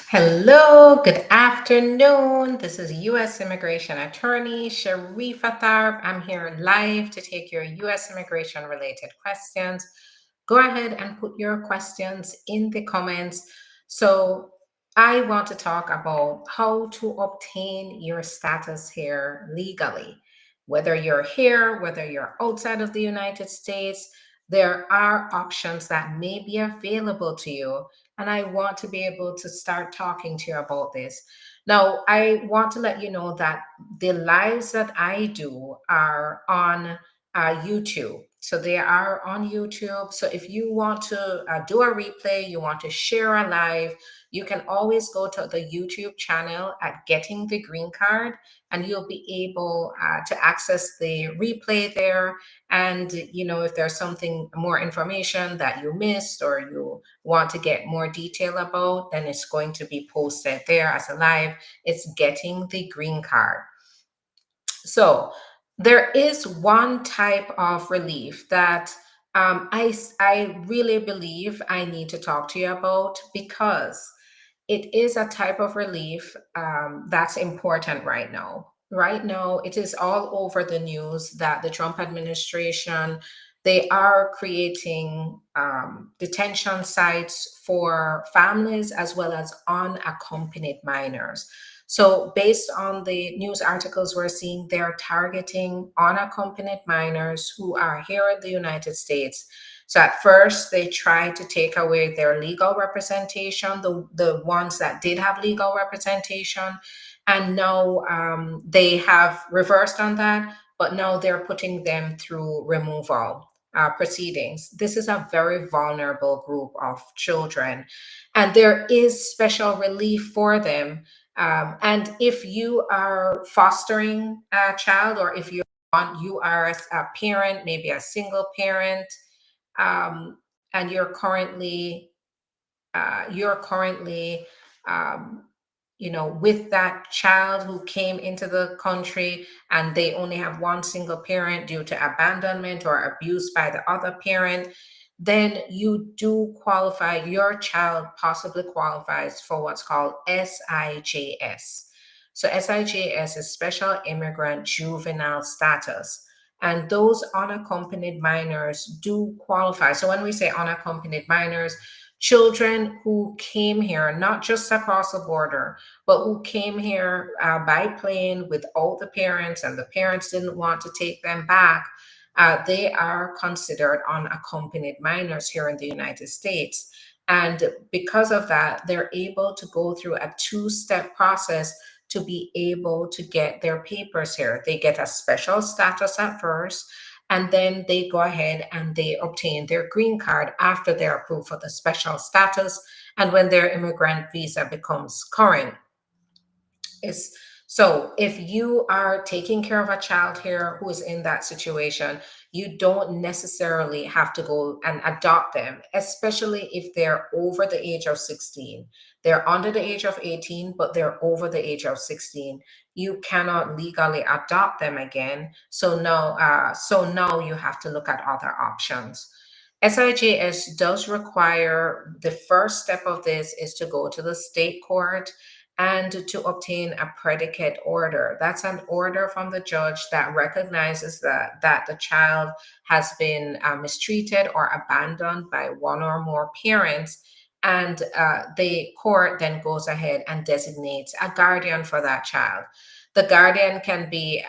Hello, good afternoon. This is U.S. Immigration Attorney Sharifa Tharpe. I'm here live to take your U.S. immigration related questions. Go ahead and put your questions in the comments. So, I want to talk about how to obtain your status here legally. Whether you're here, whether you're outside of the United States, there are options that may be available to you, and I want to be able to start talking to you about this. Now, I want to let you know that the lives that I do are on YouTube. So they are on YouTube. So if you want to do a replay, you want to share a live, you can always go to the YouTube channel at Getting the Green Card, and you'll be able to access the replay there. And, if there's something more information that you missed or you want to get more detail about, then it's going to be posted there as a live. It's Getting the Green Card. So there is one type of relief that I really believe I need to talk to you about, because it is a type of relief that's important right now. Right now, it is all over the news that the Trump administration, they are creating detention sites for families as well as unaccompanied minors. So, based on the news articles we're seeing, they're targeting unaccompanied minors who are here in the United States. So, at first, they tried to take away their legal representation, the ones that did have legal representation. And now they have reversed on that, but now they're putting them through removal proceedings. This is a very vulnerable group of children, and there is special relief for them. And if you are fostering a child, or if you are a parent, maybe a single parent, um, and you're currently um, with that child who came into the country and they only have one single parent due to abandonment or abuse by the other parent, then you do qualify. Your child possibly qualifies for what's called SIJS. So SIJS is Special Immigrant Juvenile Status. And those unaccompanied minors do qualify. So when we say unaccompanied minors, children who came here, not just across the border, but who came here by plane without the parents, and the parents didn't want to take them back, they are considered unaccompanied minors here in the United States. And because of that, they're able to go through a two-step process to be able to get their papers here. They get a special status at first, and then they go ahead and they obtain their green card after they're approved for the special status and when their immigrant visa becomes current. Is so if you are taking care of a child here who is in that situation, you don't necessarily have to go and adopt them, especially if they're over the age of 16. They're under the age of 18, but they're over the age of 16. You cannot legally adopt them again. So now you have to look at other options. SIJS does require, the first step of this is to go to the state court and to obtain a predicate order. That's an order from the judge that recognizes that the child has been mistreated or abandoned by one or more parents. And the court then goes ahead and designates a guardian for that child. The guardian can be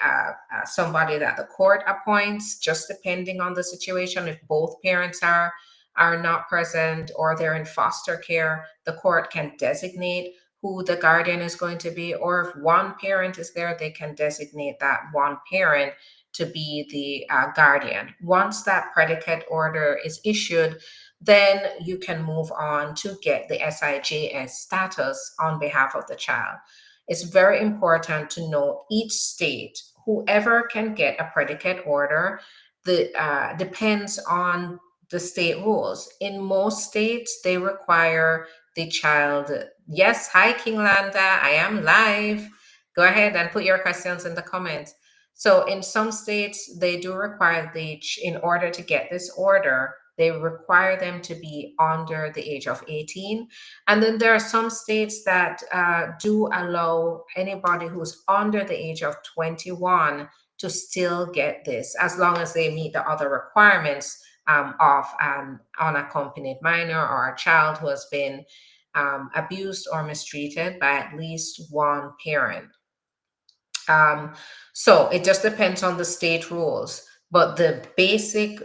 somebody that the court appoints, just depending on the situation. If both parents are not present or they're in foster care, the court can designate who the guardian is going to be, or if one parent is there, they can designate that one parent to be the guardian. Once that predicate order is issued, then you can move on to get the SIJS status on behalf of the child. It's very important to know each state, whoever can get a predicate order, the depends on the state rules. In most states, they require the child. Yes, hi Kinglanda, I am live. Go ahead and put your questions in the comments. So in some states, they do require in order to get this order, They require them to be under the age of 18. And then there are some states that do allow anybody who's under the age of 21 to still get this, as long as they meet the other requirements of an unaccompanied minor or a child who has been abused or mistreated by at least one parent. So it just depends on the state rules. But the basic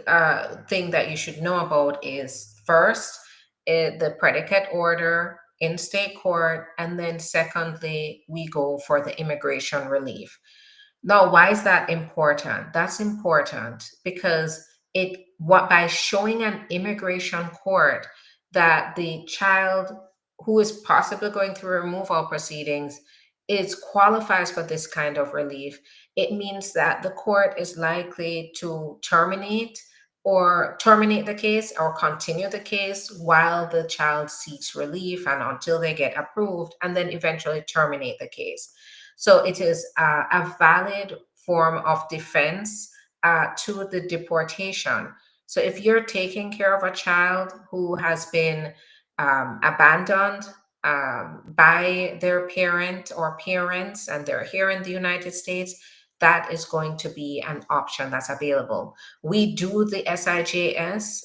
thing that you should know about is first, the predicate order in state court, and then secondly, we go for the immigration relief. Now, why is that important? That's important because what by showing an immigration court that the child who is possibly going through removal proceedings is qualifies for this kind of relief, it means that the court is likely to terminate the case or continue the case while the child seeks relief and until they get approved, and then eventually terminate the case. So it is a valid form of defense to the deportation. So if you're taking care of a child who has been abandoned by their parent or parents and they're here in the United States, that is going to be an option that's available. We do the SIJS,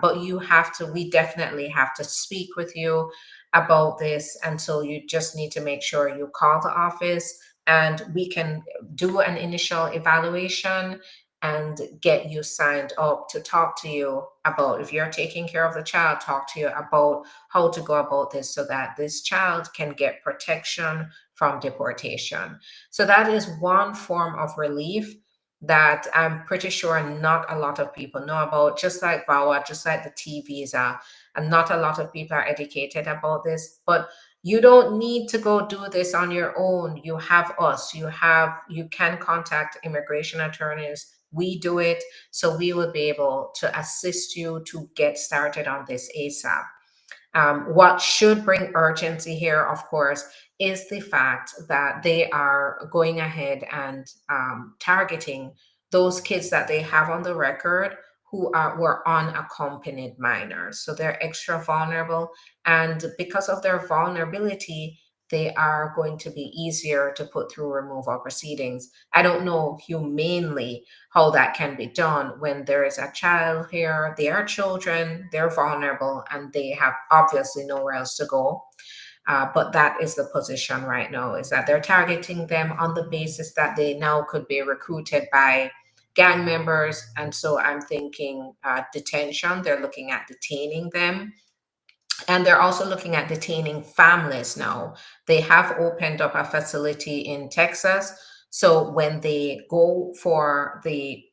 but we definitely have to speak with you about this. And so you just need to make sure you call the office and we can do an initial evaluation and get you signed up to talk to you about, if you're taking care of the child, talk to you about how to go about this so that this child can get protection from deportation. So that is one form of relief that I'm pretty sure not a lot of people know about, just like VAWA, just like the T visa, and not a lot of people are educated about this. But you don't need to go do this on your own. You have us. You can contact immigration attorneys. We do it, so we will be able to assist you to get started on this ASAP. What should bring urgency here, of course, is the fact that they are going ahead and targeting those kids that they have on the record were unaccompanied minors. So they're extra vulnerable. And because of their vulnerability, they are going to be easier to put through removal proceedings. I don't know humanely how that can be done when there is a child here, they are children, they're vulnerable, and they have obviously nowhere else to go. But that is the position right now, is that they're targeting them on the basis that they now could be recruited by gang members. And so I'm thinking detention, they're looking at detaining them. And they're also looking at detaining families now. They have opened up a facility in Texas. So when they go for the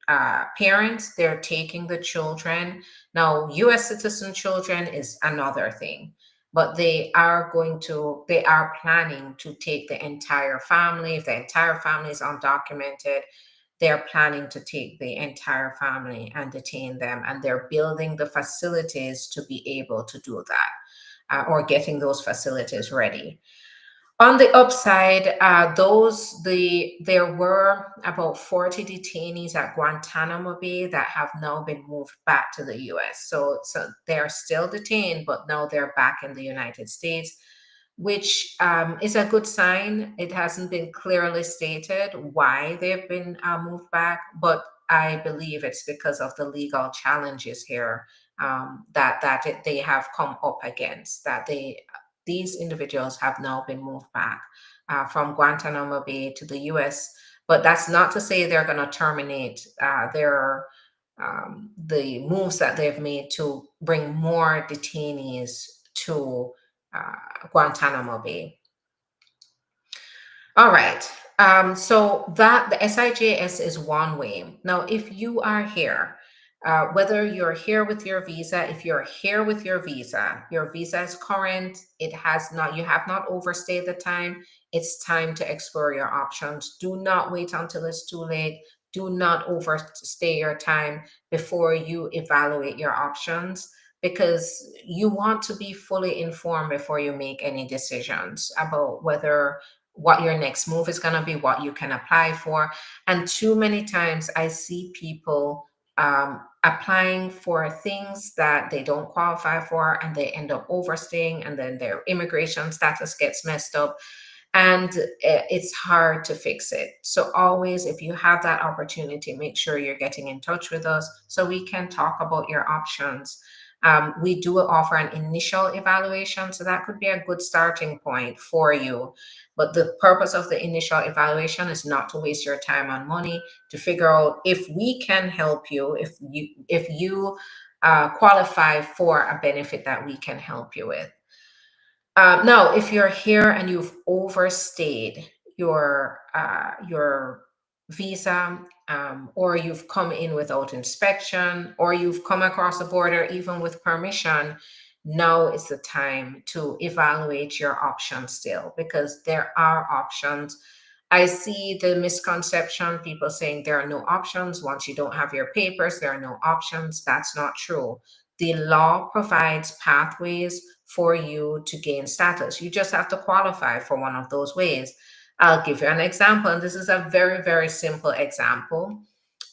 parents, they're taking the children. Now, US citizen children is another thing, but they are planning to take the entire family. If the entire family is undocumented, they're planning to take the entire family and detain them. And they're building the facilities to be able to do that or getting those facilities ready. On the upside, there were about 40 detainees at Guantanamo Bay that have now been moved back to the U.S. So they're still detained, but now they're back in the United States, which is a good sign. It hasn't been clearly stated why they've been moved back, but I believe it's because of the legal challenges here they have come up against. These individuals have now been moved back from Guantanamo Bay to the U.S. But that's not to say they're going to terminate the moves that they've made to bring more detainees to Guantanamo Bay. All right. So that the SIJS is one way. Now, if you are here, whether you're here with your visa, if you're here with your visa is current, you have not overstayed the time, it's time to explore your options. Do not wait until it's too late. Do not overstay your time before you evaluate your options, because you want to be fully informed before you make any decisions about what your next move is going to be, what you can apply for. And too many times I see people applying for things that they don't qualify for, and they end up overstaying, and then their immigration status gets messed up, and it's hard to fix it. So always, if you have that opportunity, make sure you're getting in touch with us so we can talk about your options. We do offer an initial evaluation, so that could be a good starting point for you. But the purpose of the initial evaluation is not to waste your time and money, to figure out if we can help you, if you qualify for a benefit that we can help you with. Now, if you're here and you've overstayed your visa, or you've come in without inspection, or you've come across the border even with permission, now is the time to evaluate your options still, because there are options. I see the misconception, people saying there are no options. Once you don't have your papers, there are no options. That's not true. The law provides pathways for you to gain status. You just have to qualify for one of those ways. I'll give you an example, and this is a very, very simple example.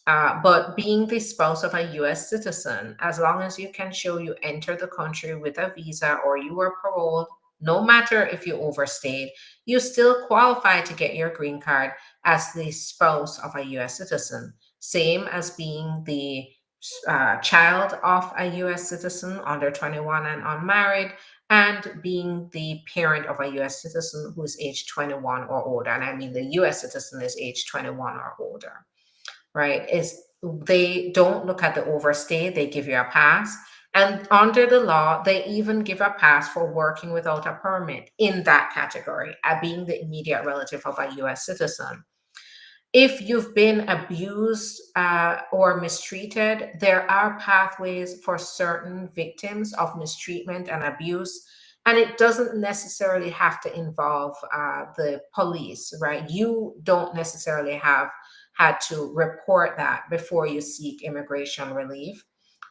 But being the spouse of a US citizen, as long as you can show you enter the country with a visa or you were paroled, no matter if you overstayed, you still qualify to get your green card as the spouse of a US citizen. Same as being the child of a US citizen under 21 and unmarried, and being the parent of a US citizen who is age 21 or older. And I mean, the US citizen is age 21 or older, right? Is they don't look at the overstay, they give you a pass. And under the law, they even give a pass for working without a permit in that category, being the immediate relative of a US citizen. If you've been abused or mistreated, there are pathways for certain victims of mistreatment and abuse. And it doesn't necessarily have to involve the police, right? You don't necessarily have had to report that before you seek immigration relief.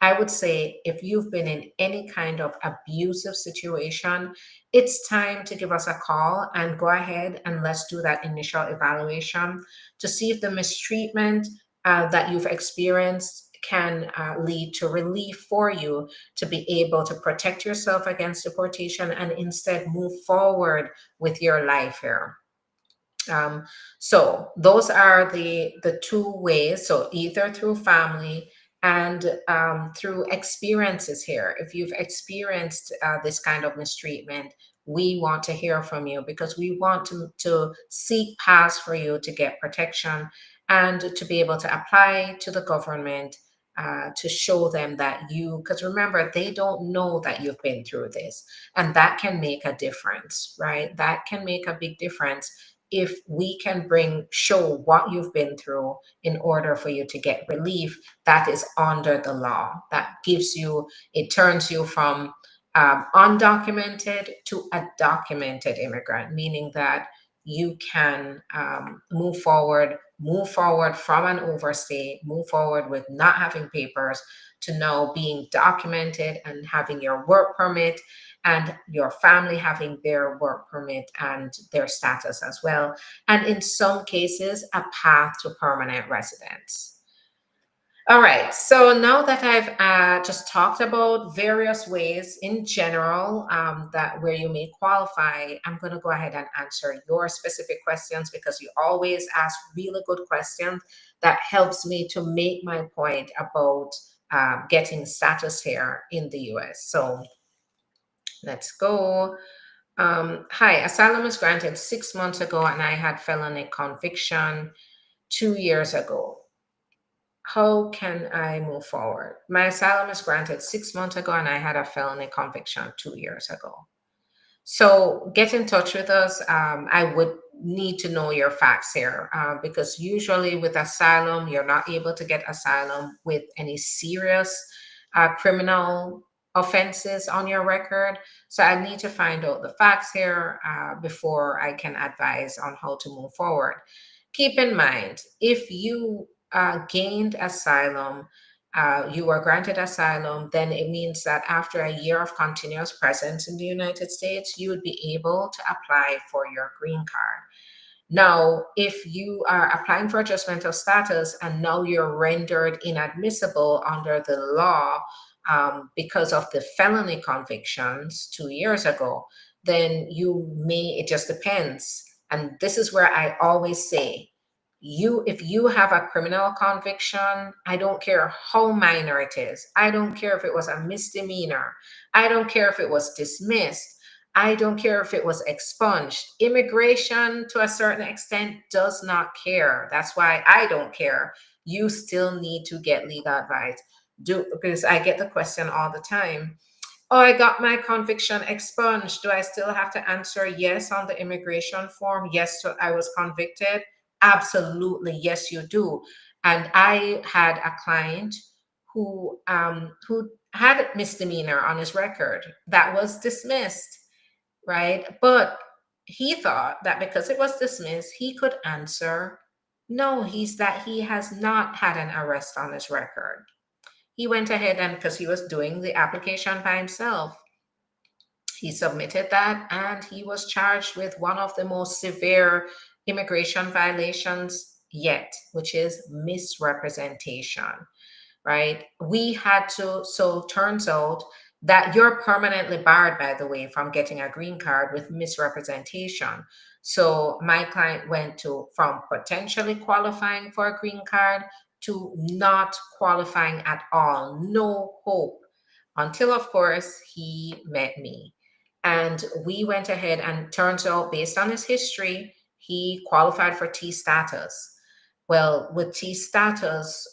I would say if you've been in any kind of abusive situation, it's time to give us a call and go ahead and let's do that initial evaluation to see if the mistreatment that you've experienced can lead to relief for you to be able to protect yourself against deportation and instead move forward with your life here. Um, so those are the two ways. So either through family and through experiences here. If you've experienced this kind of mistreatment, we want to hear from you because we want to seek paths for you to get protection and to be able to apply to the government to show them that because remember, they don't know that you've been through this. And that can make a difference, right? That can make a big difference if we can show what you've been through in order for you to get relief. That is under the law. That it turns you from undocumented to a documented immigrant, meaning that you can move forward from an overstay, move forward with not having papers to now being documented and having your work permit, and your family having their work permit and their status as well. And in some cases, a path to permanent residence. All right, so now that I've just talked about various ways in general that where you may qualify, I'm going to go ahead and answer your specific questions because you always ask really good questions that helps me to make my point about getting status here in the US. So let's go. Hi, asylum was granted 6 months ago and I had felony conviction 2 years ago. How can I move forward? My asylum is granted 6 months ago and I had a felony conviction 2 years ago. So get in touch with us. I would need to know your facts here because usually with asylum, you're not able to get asylum with any serious criminal offenses on your record. So I need to find out the facts here before I can advise on how to move forward. Keep in mind, if you gained asylum, you were granted asylum, then it means that after a year of continuous presence in the United States, you would be able to apply for your green card. Now, if you are applying for adjustment of status and now you're rendered inadmissible under the law because of the felony convictions 2 years ago, then it just depends. And this is where I always say, if you have a criminal conviction, I don't care how minor it is. I don't care if it was a misdemeanor. I don't care if it was dismissed. I don't care if it was expunged. Immigration, to a certain extent, does not care. That's why I don't care. You still need to get legal advice. Because I get the question all the time. Oh, I got my conviction expunged. Do I still have to answer yes on the immigration form? Yes, so I was convicted. Absolutely, yes, you do. And I had a client who had a misdemeanor on his record that was dismissed, right? But he thought that because it was dismissed, he could answer no. He has not had an arrest on his record. He went ahead, and because he was doing the application by himself, he submitted that and he was charged with one of the most severe immigration violations yet, which is misrepresentation, right? We had to, so turns out that you're permanently barred, by the way, from getting a green card with misrepresentation. So my client went from potentially qualifying for a green card to not qualifying at all, no hope, until, of course, he met me. And we went ahead, and turns out, based on his history, he qualified for T status. Well, with T status,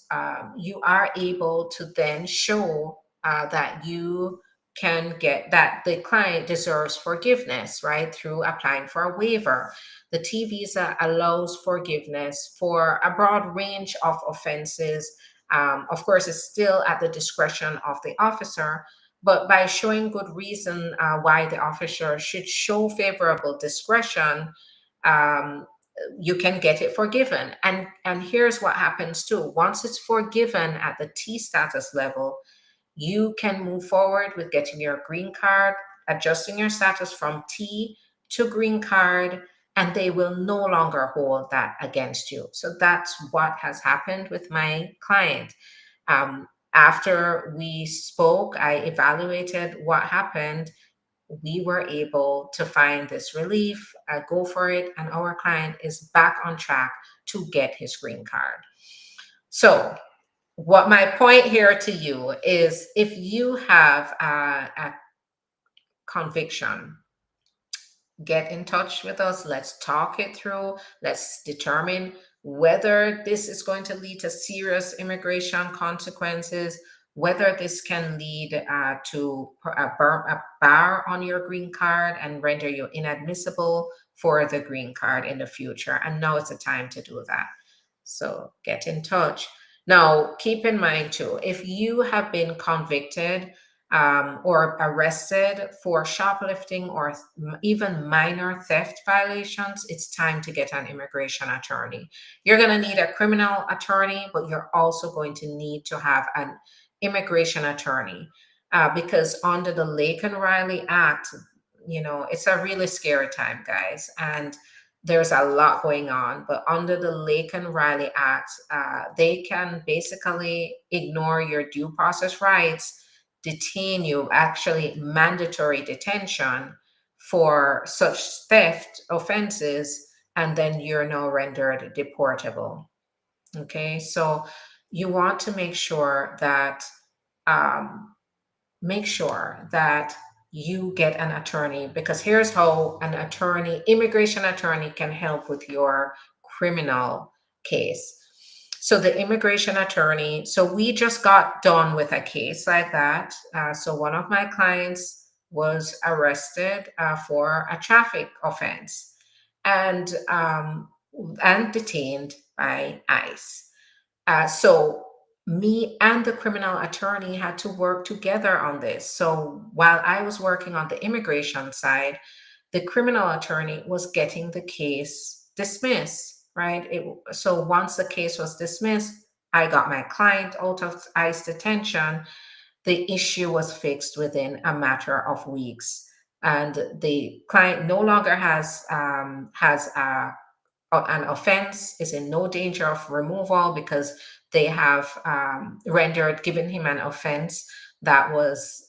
you are able to then show that you can get that the client deserves forgiveness, right, through applying for a waiver. The T visa allows forgiveness for a broad range of offenses. Of course, it's still at the discretion of the officer, but by showing good reason why the officer should show favorable discretion, um, you can get it forgiven. And here's what happens too. Once it's forgiven at the T status level, you can move forward with getting your green card, adjusting your status from T to green card, and they will no longer hold that against you. So that's what has happened with my client. After we spoke, I evaluated what happened. We were able to find this relief, go for it, and our client is back on track to get his green card. So, what my point here to you is, if you have a conviction, get in touch with us. Let's talk it through. Let's determine whether this is going to lead to serious immigration consequences, whether this can lead to a bar on your green card and render you inadmissible for the green card in the future. And now it's the time to do that. So get in touch. Now, keep in mind too, if you have been convicted or arrested for shoplifting or even minor theft violations, it's time to get an immigration attorney. You're going to need a criminal attorney, but you're also going to need to have an immigration attorney because under the Lake and Riley Act, it's a really scary time, guys. And there's a lot going on, but under the Lake and Riley Act, they can basically ignore your due process rights, detain you, actually mandatory detention for such theft offenses, and then you're now rendered deportable. Okay, so you want to um, make sure that you get an attorney, because here's how an immigration attorney can help with your criminal case. So the immigration attorney, so we just got done with a case like that. So one of my clients was arrested for a traffic offense and detained by ICE. So me and the criminal attorney had to work together on this. So while I was working on the immigration side, the criminal attorney was getting the case dismissed, right? So once the case was dismissed, I got my client out of ICE detention. The issue was fixed within a matter of weeks, and the client no longer has a an offense, is in no danger of removal because they have given him an offense that was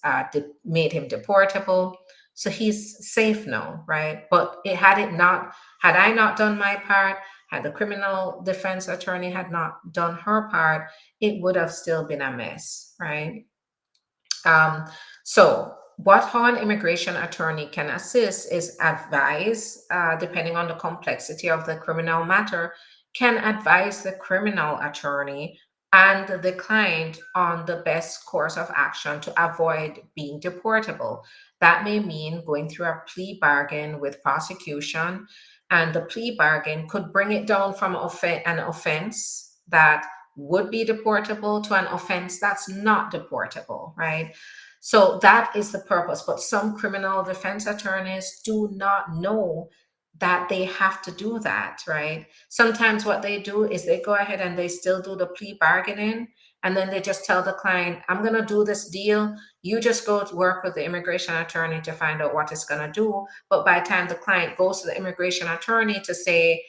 made him deportable. So he's safe now, right? But had I not done my part, had the criminal defense attorney had not done her part, it would have still been a mess, right? Um, so, how an immigration attorney can assist is advise, depending on the complexity of the criminal matter, can advise the criminal attorney and the client on the best course of action to avoid being deportable. That may mean going through a plea bargain with prosecution, and the plea bargain could bring it down from an offense that would be deportable to an offense that's not deportable, right? So that is the purpose. But some criminal defense attorneys do not know that they have to do that, right? Sometimes what they do is they go ahead and they still do the plea bargaining. And then they just tell the client, I'm going to do this deal. You just go to work with the immigration attorney to find out what it's going to do. But by the time the client goes to the immigration attorney to say,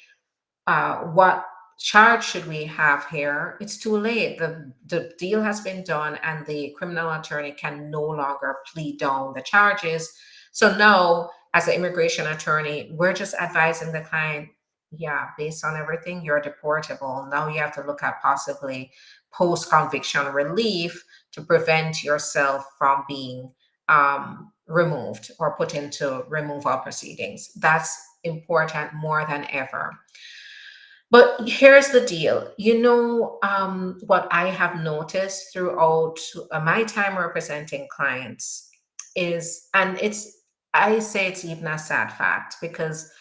what charge should we have here? It's too late. The deal has been done, and the criminal attorney can no longer plead down the charges. So now, as an immigration attorney, we're just advising the client, yeah, based on everything, you're deportable. Now you have to look at possibly post conviction relief to prevent yourself from being removed or put into removal proceedings. That's important more than ever. But here's the deal. What I have noticed throughout my time representing clients is, and I say it's even a sad fact because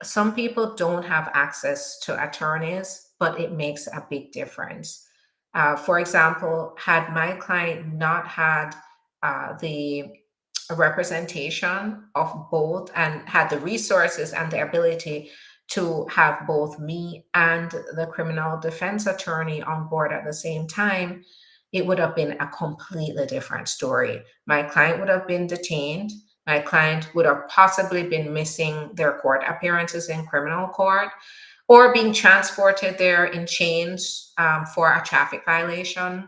some people don't have access to attorneys, but it makes a big difference. For example, had my client not had the representation of both and had the resources and the ability to have both me and the criminal defense attorney on board at the same time, it would have been a completely different story. My client would have been detained. My client would have possibly been missing their court appearances in criminal court or being transported there in chains for a traffic violation.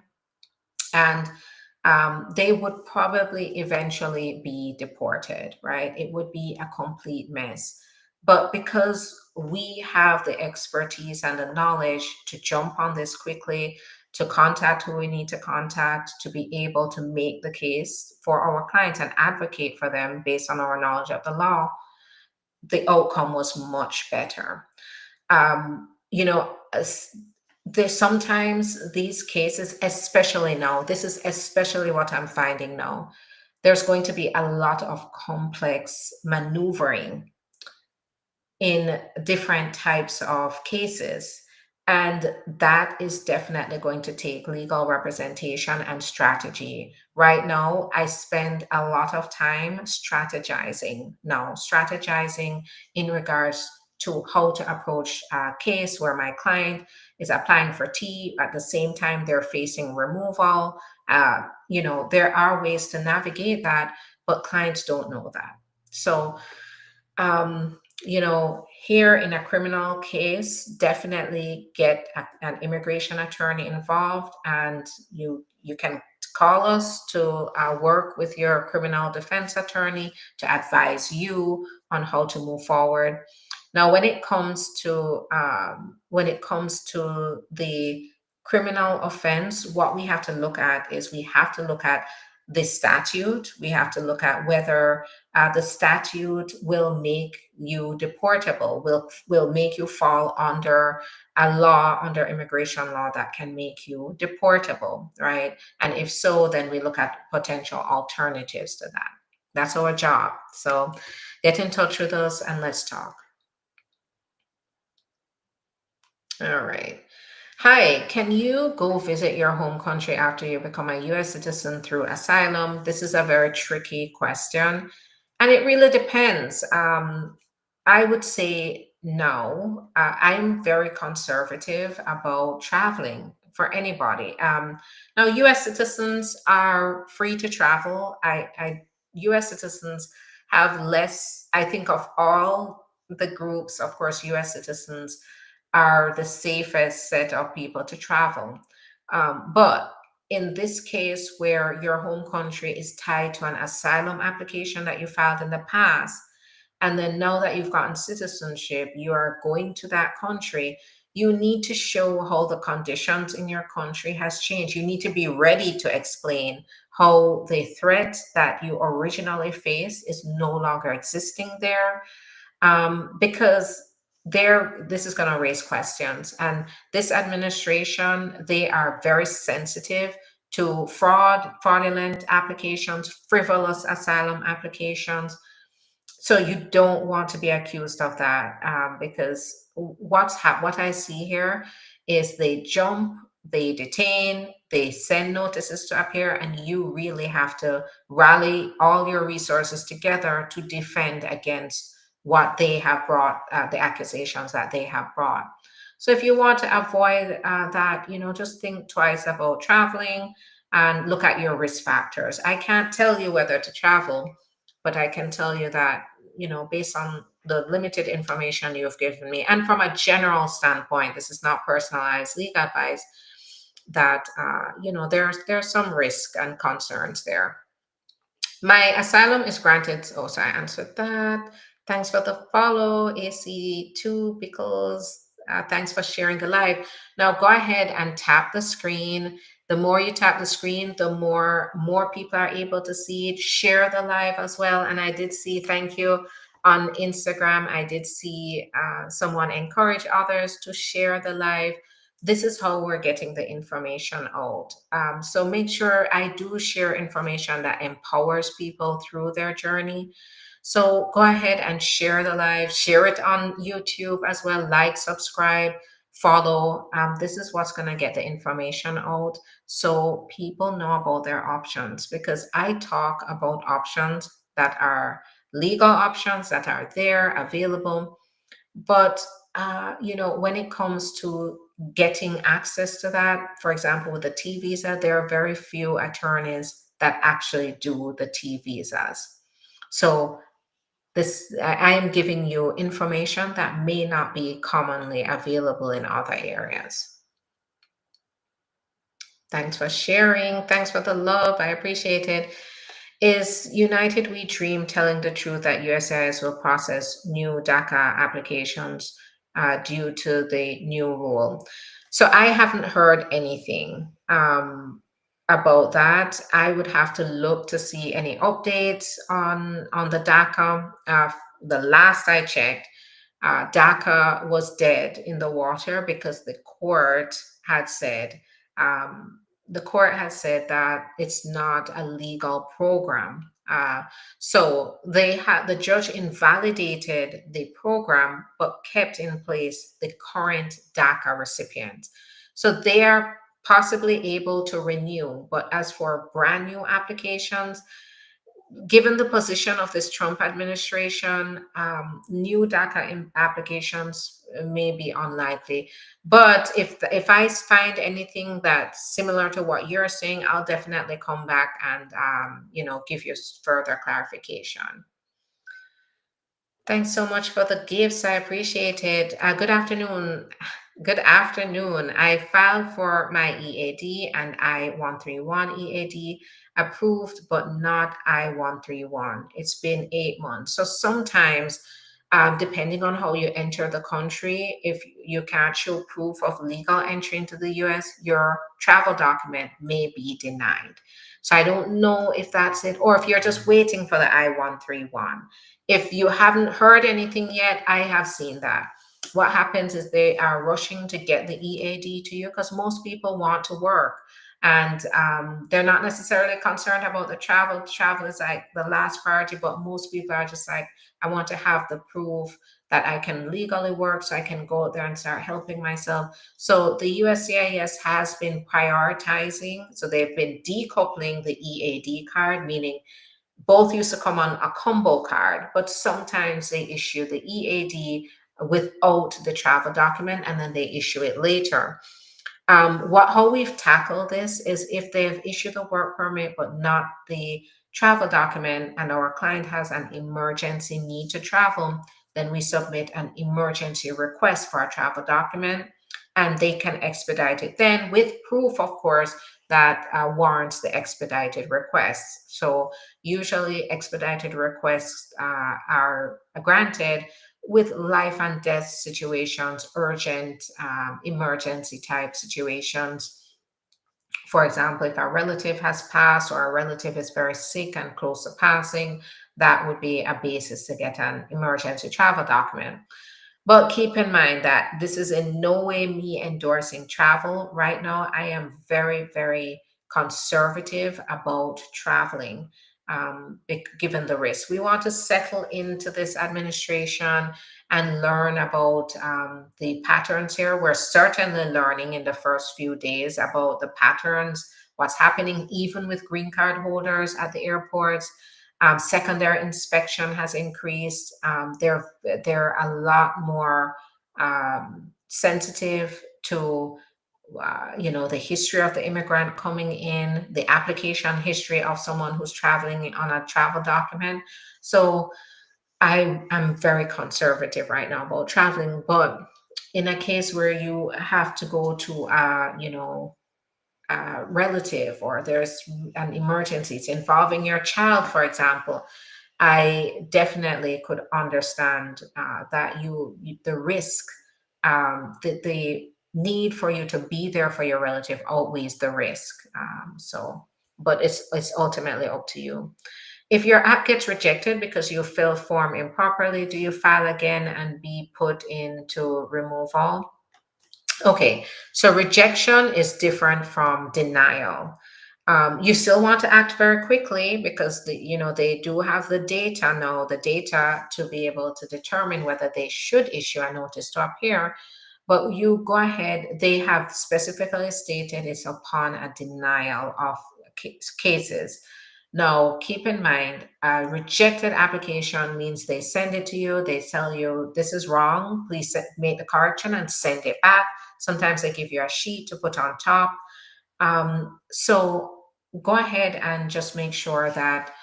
And they would probably eventually be deported, right? It would be a complete mess. But because we have the expertise and the knowledge to jump on this quickly, to contact who we need to contact, to be able to make the case for our clients and advocate for them based on our knowledge of the law, the outcome was much better. There's sometimes these cases, especially now, this is especially what I'm finding now. There's going to be a lot of complex maneuvering in different types of cases. And that is definitely going to take legal representation and strategy. Right now, I spend a lot of time strategizing in regards to how to approach a case where my client is applying for T at the same time they're facing removal. There are ways to navigate that, but clients don't know that. So, here in a criminal case, definitely get an immigration attorney involved, and you can call us to work with your criminal defense attorney to advise you on how to move forward. Now, when it comes to the criminal offense, what we have to look at is we have to look at the statute. We have to look at whether the statute will make you deportable, will make you fall under a law, under immigration law that can make you deportable, right? And if so, then we look at potential alternatives to that. That's our job. So get in touch with us and let's talk. All right. Hi, can you go visit your home country after you become a US citizen through asylum? This is a very tricky question, and it really depends. I would say no. I'm very conservative about traveling for anybody. Now, US citizens are free to travel. US citizens have less, I think, of all the groups, of course, US citizens are the safest set of people to travel. But in this case, where your home country is tied to an asylum application that you filed in the past, and then now that you've gotten citizenship, you are going to that country, you need to show how the conditions in your country has changed. You need to be ready to explain how the threat that you originally faced is no longer existing there, because this is going to raise questions. And this administration, they are very sensitive to fraudulent applications, frivolous asylum applications. So you don't want to be accused of that, because what I see here is they jump, they detain, they send notices to appear, and you really have to rally all your resources together to defend against what they have brought, the accusations that they have brought. So if you want to avoid that, just think twice about traveling and look at your risk factors. I can't tell you whether to travel, but I can tell you that, based on the limited information you've given me, and from a general standpoint, this is not personalized legal advice, that, there's some risk and concerns there. My asylum is granted. Oh, so I answered that. Thanks for the follow, AC2 Pickles. Thanks for sharing the live. Now go ahead and tap the screen. The more you tap the screen, the more people are able to see it. Share the live as well. And I did see, thank you, on Instagram, I did see someone encourage others to share the live. This is how we're getting the information out. So make sure I do share information that empowers people through their journey. So go ahead and share the live, share it on YouTube as well, like, subscribe, follow. This is what's going to get the information out so people know about their options, because I talk about options that are legal options that are there available. But when it comes to getting access to that, for example, with the T visa, there are very few attorneys that actually do the T visas. So I am giving you information that may not be commonly available in other areas. Thanks for sharing. Thanks for the love. I appreciate it. Is United We Dream telling the truth that USCIS will process new DACA applications due to the new rule? So I haven't heard anything about that. I would have to look to see any updates on the DACA. The last I checked, DACA was dead in the water because had said um, the court has said that it's not a legal program. So the judge invalidated the program, but kept in place the current DACA recipient. So they are possibly able to renew. But as for brand new applications, given the position of this Trump administration, new DACA applications may be unlikely. But if I find anything that's similar to what you're saying, I'll definitely come back and give you further clarification. Thanks so much for the gifts. I appreciate it. Good afternoon. Good afternoon. I filed for my EAD and I-131 EAD approved, but not I-131. It's been 8 months. So sometimes, depending on how you enter the country, if you can't show proof of legal entry into the US, your travel document may be denied. So I don't know if that's it, or if you're just waiting for the I-131. If you haven't heard anything yet, I have seen that. What happens is they are rushing to get the EAD to you because most people want to work, and they're not necessarily concerned about the travel. Travel is like the last priority, but most people are just like, I want to have the proof that I can legally work so I can go out there and start helping myself. So the USCIS has been prioritizing. So they've been decoupling the EAD card, meaning both used to come on a combo card, but sometimes they issue the EAD without the travel document and then they issue it later. How we've tackled this is if they've issued a work permit but not the travel document, and our client has an emergency need to travel, then we submit an emergency request for a travel document, and they can expedite it then with proof, of course, that warrants the expedited request. So usually expedited requests are granted with life and death situations, urgent emergency type situations. For example, if a relative has passed or a relative is very sick and close to passing, that would be a basis to get an emergency travel document. But keep in mind that this is in no way me endorsing travel right now. I am very, very conservative about traveling, given the risk. We want to settle into this administration and learn about the patterns here. We're certainly learning in the first few days about the patterns, what's happening even with green card holders at the airports. Secondary inspection has increased. They're a lot more sensitive to the history of the immigrant coming in, the application history of someone who's traveling on a travel document. So I am very conservative right now about traveling, but in a case where you have to go to a relative, or there's an emergency, it's involving your child, for example, I definitely could understand that the risk, the need for you to be there for your relative outweighs the risk. But it's ultimately up to you. If your app gets rejected because you filled form improperly, do you file again and be put into removal? Okay, so rejection is different from denial. You still want to act very quickly because they do have the data now, the data to be able to determine whether they should issue a notice to appear. But you go ahead. They have specifically stated it's upon a denial of cases. Now, keep in mind, a rejected application means they send it to you. They tell you this is wrong. Please make the correction and send it back. Sometimes they give you a sheet to put on top. So go ahead and just make sure that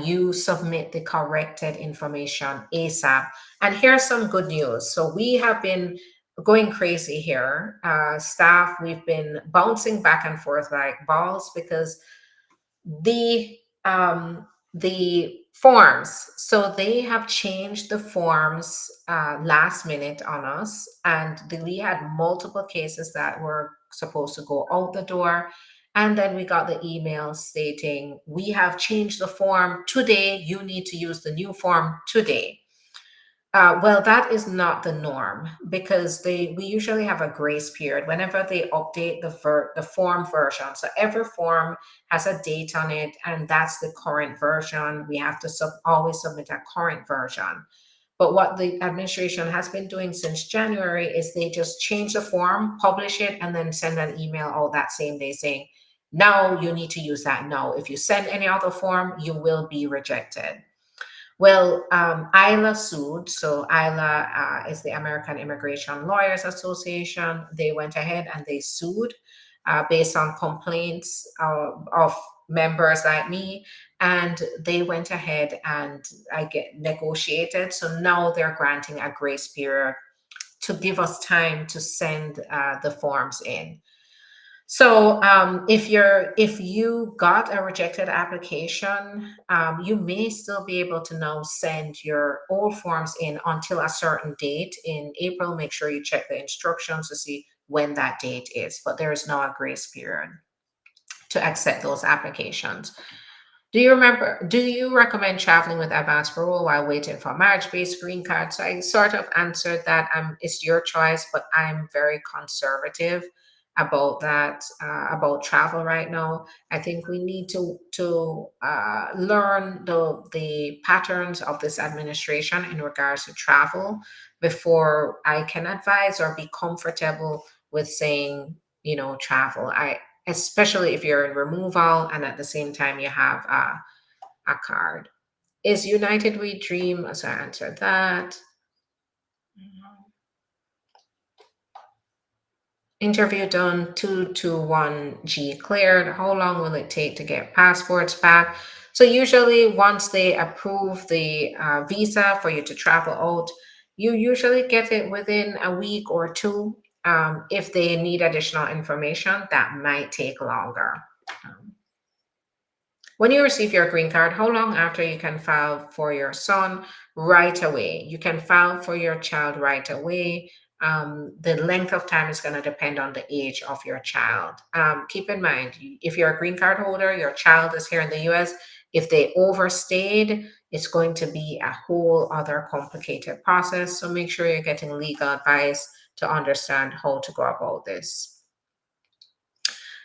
you submit the corrected information ASAP. And here's some good news. So we have been going crazy here. Staff, we've been bouncing back and forth like balls because the forms, so they have changed the forms last minute on us, and we had multiple cases that were supposed to go out the door, and then we got the email stating we have changed the form today, you need to use the new form today. Well, that is not the norm because we usually have a grace period whenever they update the form version. So every form has a date on it, and that's the current version. We have to always submit a current version. But what the administration has been doing since January is they just change the form, publish it, and then send an email out that same day saying, now you need to use that now. If you send any other form, you will be rejected. Well, ILA sued. So ILA is the American Immigration Lawyers Association. They went ahead and they sued based on complaints of members like me, and they went ahead and I get negotiated. So now they're granting a grace period to give us time to send the forms in. So if you got a rejected application, you may still be able to now send your old forms in until a certain date in April. Make sure you check the instructions to see when that date is, but there is now a grace period to accept those applications. Do you recommend traveling with advance parole while waiting for marriage-based green card? So I sort of answered that. It's your choice, but I'm very conservative about that, about travel right now. I think we need to learn the patterns of this administration in regards to travel before I can advise or be comfortable with saying, travel. Especially if you're in removal and at the same time you have a card. Is United We Dream? So I answered that. Interview done, 221G cleared. How long will it take to get passports back? So usually once they approve the visa for you to travel out, you usually get it within a week or two. If they need additional information, that might take longer. Um, when you receive your green card, how long after you can file for your son? Right away. You can file for your child right away. The length of time is going to depend on the age of your child. Keep in mind, if you're a green card holder, your child is here in the US. If they overstayed, it's going to be a whole other complicated process. So make sure you're getting legal advice to understand how to go about this.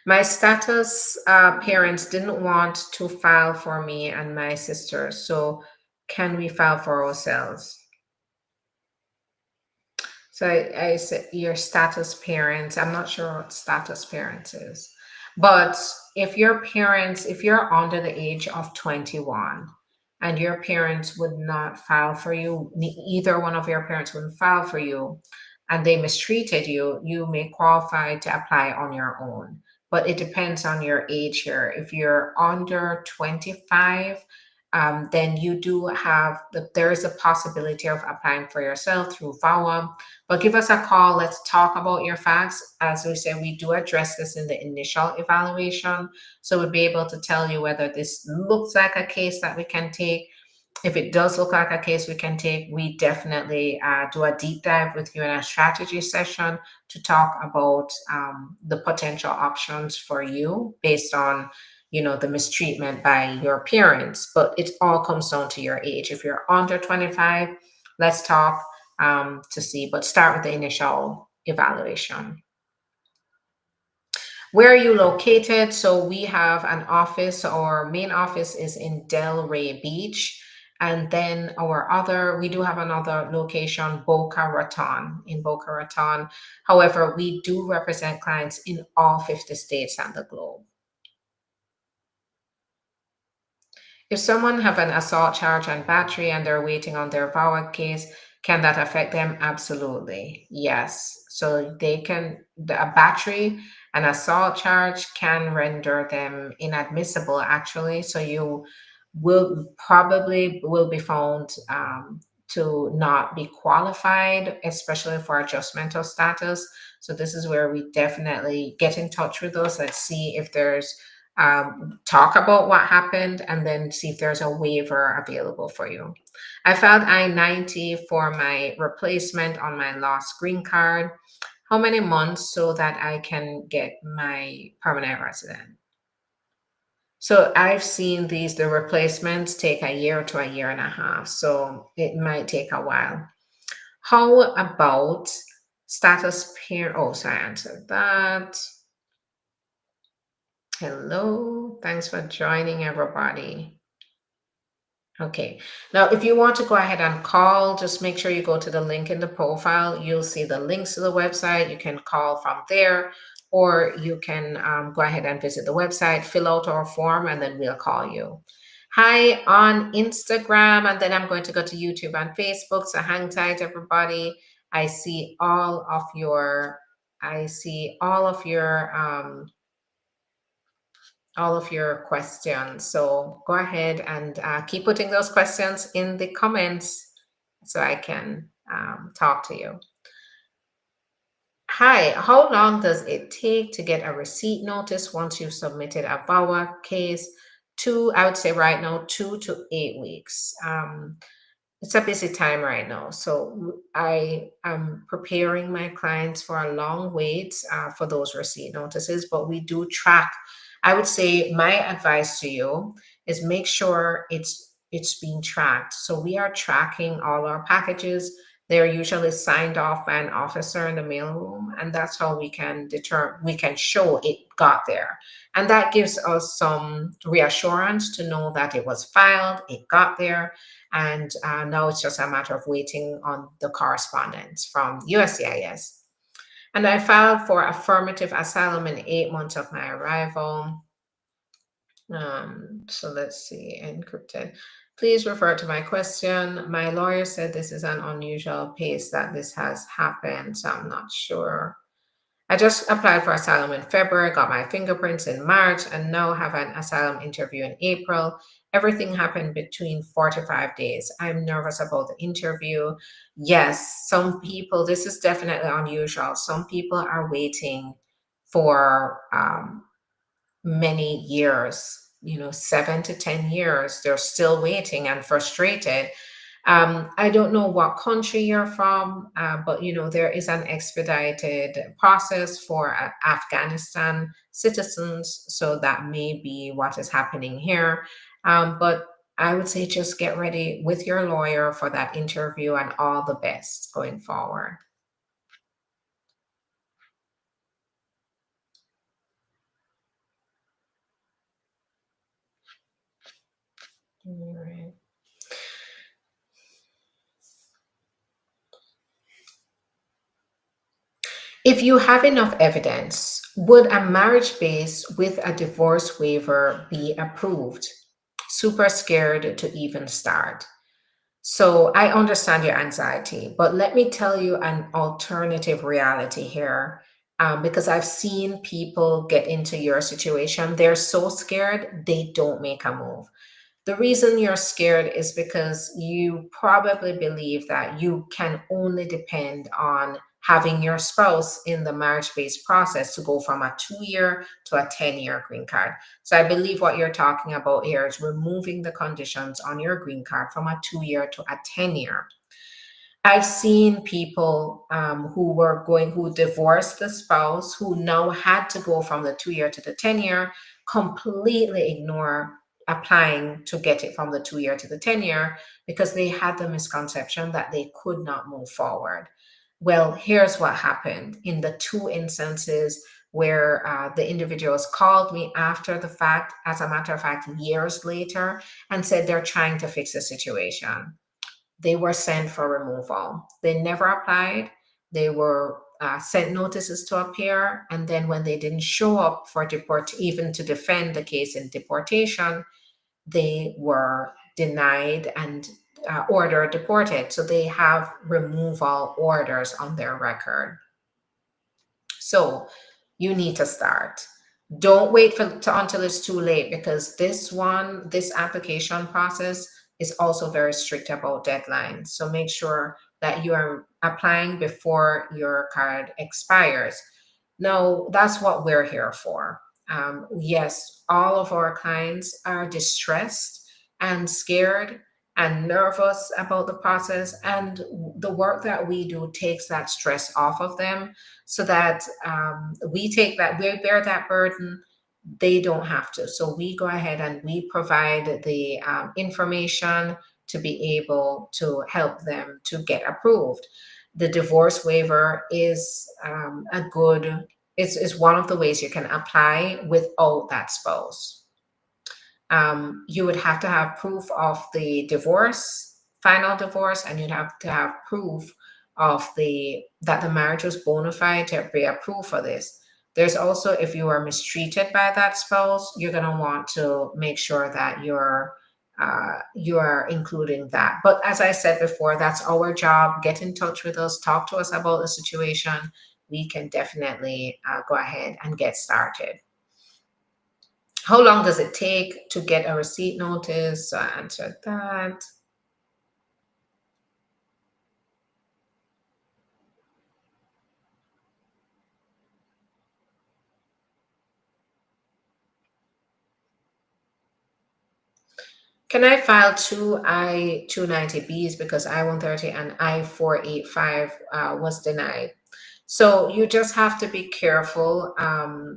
My status parents didn't want to file for me and my sister, so can we file for ourselves? So I said your status parents. I'm not sure what status parents is, but if you're under the age of 21 and your parents would not file for you, either one of your parents wouldn't file for you, and they mistreated you, you may qualify to apply on your own. But it depends on your age here. If you're under 25, then you do have there is a possibility of applying for yourself through VAWA. But give us a call. Let's talk about your facts. As we said, we do address this in the initial evaluation. So we'll be able to tell you whether this looks like a case that we can take. If it does look like a case we can take, we definitely do a deep dive with you in a strategy session to talk about the potential options for you based on the mistreatment by your parents. But it all comes down to your age. If you're under 25, let's talk to see, but start with the initial evaluation. Where are you located? So we have an office. Our main office is in Delray Beach. And then we do have another location, Boca Raton, in Boca Raton. However, we do represent clients in all 50 states and the globe. If someone have an assault charge and battery and they're waiting on their VAWA case, can that affect them? Absolutely. Yes. So a battery, an assault charge can render them inadmissible actually. So you will be found to not be qualified, especially for adjustment of status. So this is where we definitely get in touch with us. Let's see if there's talk about what happened and then see if there's a waiver available for you. I filed I-90 for my replacement on my lost green card. How many months so that I can get my permanent resident? So I've seen the replacements take a year to a year and a half. So it might take a while. How about status parent? Oh, sorry, I answered that. Hello, thanks for joining everybody. Okay, now if you want to go ahead and call, just make sure you go to the link in the profile. You'll see the links to the website. You can call from there, or you can go ahead and visit the website, fill out our form, and then we'll call you. Hi on Instagram, and then I'm going to go to YouTube and Facebook. So hang tight, everybody. I see all of your, all of your questions. So go ahead and keep putting those questions in the comments so I can talk to you. Hi, how long does it take to get a receipt notice once you've submitted a VAWA case? I would say right now, 2 to 8 weeks. It's a busy time right now. So I am preparing my clients for a long wait for those receipt notices, but we do track. I would say my advice to you is make sure it's being tracked. So we are tracking all our packages. They're usually signed off by an officer in the mailroom, and that's how we can show it got there. And that gives us some reassurance to know that it was filed, it got there, and now it's just a matter of waiting on the correspondence from USCIS. And I filed for affirmative asylum in 8 months of my arrival. So let's see, encrypted. Please refer to my question. My lawyer said this is an unusual pace that this has happened, so I'm not sure. I just applied for asylum in February, got my fingerprints in March, and now have an asylum interview in April. Everything happened between 4 to 5 days. I'm nervous about the interview. Yes, some people, this is definitely unusual. Some people are waiting for many years, 7 to 10 years. They're still waiting and frustrated. I don't know what country you're from, but there is an expedited process for Afghanistan citizens, so that may be what is happening here. But I would say just get ready with your lawyer for that interview and all the best going forward. All right. If you have enough evidence, would a marriage base with a divorce waiver be approved? Super scared to even start. So I understand your anxiety, but let me tell you an alternative reality here. Because I've seen people get into your situation. They're so scared, they don't make a move. The reason you're scared is because you probably believe that you can only depend on having your spouse in the marriage based process to go from a 2 year to a 10-year green card. So I believe what you're talking about here is removing the conditions on your green card from a 2 year to a 10-year. I've seen people who divorced the spouse, who now had to go from the 2 year to the 10-year, completely ignore applying to get it from the 2 year to the 10-year because they had the misconception that they could not move forward. Well, here's what happened in the two instances where the individuals called me after the fact, as a matter of fact, years later, and said they're trying to fix the situation. They were sent for removal. They never applied. They were sent notices to appear, and then when they didn't show up for even to defend the case in deportation, they were denied and ordered deported. So they have removal orders on their record. So you need to start. Don't wait until it's too late, because this application process is also very strict about deadlines. So make sure that you are applying before your card expires. No, that's what we're here for. Yes, all of our clients are distressed and scared and nervous about the process, and the work that we do takes that stress off of them, so that we bear that burden. They don't have to. So we go ahead and we provide the information to be able to help them to get approved. The divorce waiver is one of the ways you can apply without that spouse. You would have to have proof of the divorce, final divorce, and you'd have to have proof of that the marriage was bona fide to be approved for this. There's also, if you are mistreated by that spouse, you're going to want to make sure that you are including that. But as I said before, that's our job. Get in touch with us, talk to us about the situation. We can definitely go ahead and get started. How long does it take to get a receipt notice? So I answered that. Can I file two I-290Bs because I-130 and I-485 was denied? So you just have to be careful.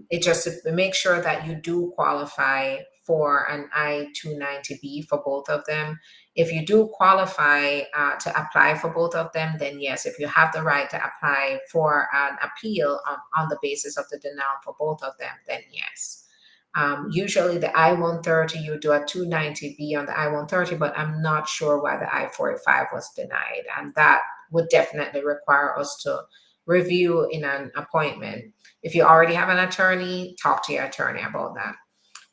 It just make sure that you do qualify for an I-290B for both of them. If you do qualify to apply for both of them, then yes. If you have the right to apply for an appeal on the basis of the denial for both of them, then yes. Usually the I-130, you do a 290B on the I-130, but I'm not sure why the I-485 was denied. And that would definitely require us to review in an appointment. If you already have an attorney, talk to your attorney about that.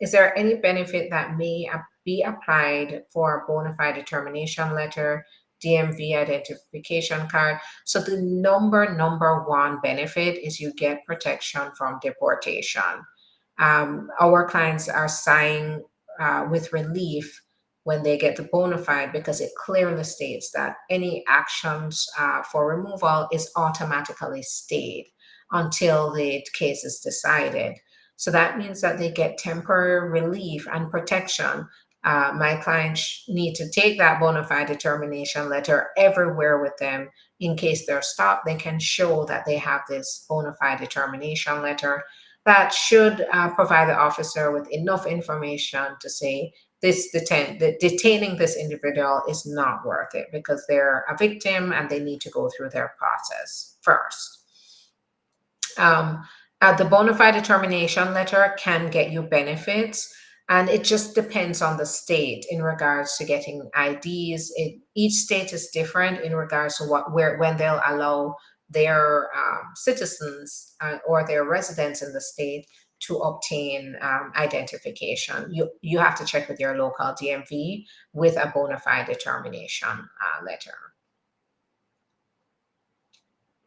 Is there any benefit that may be applied for a bona fide determination letter DMV identification card. So the number one benefit is you get protection from deportation. Our clients are signed with relief when they get the bona fide because it clearly states that any actions for removal is automatically stayed until the case is decided. So that means that they get temporary relief and protection. My clients need to take that bona fide determination letter everywhere with them. In case they're stopped, they can show that they have this bona fide determination letter that should provide the officer with enough information to say detaining this individual is not worth it because they're a victim and they need to go through their process first. Um, the bona fide determination letter can get you benefits, and it just depends on the state in regards to getting IDs. Each state is different in regards to when they'll allow their citizens or their residents in the state to obtain identification. You have to check with your local DMV with a bona fide determination letter.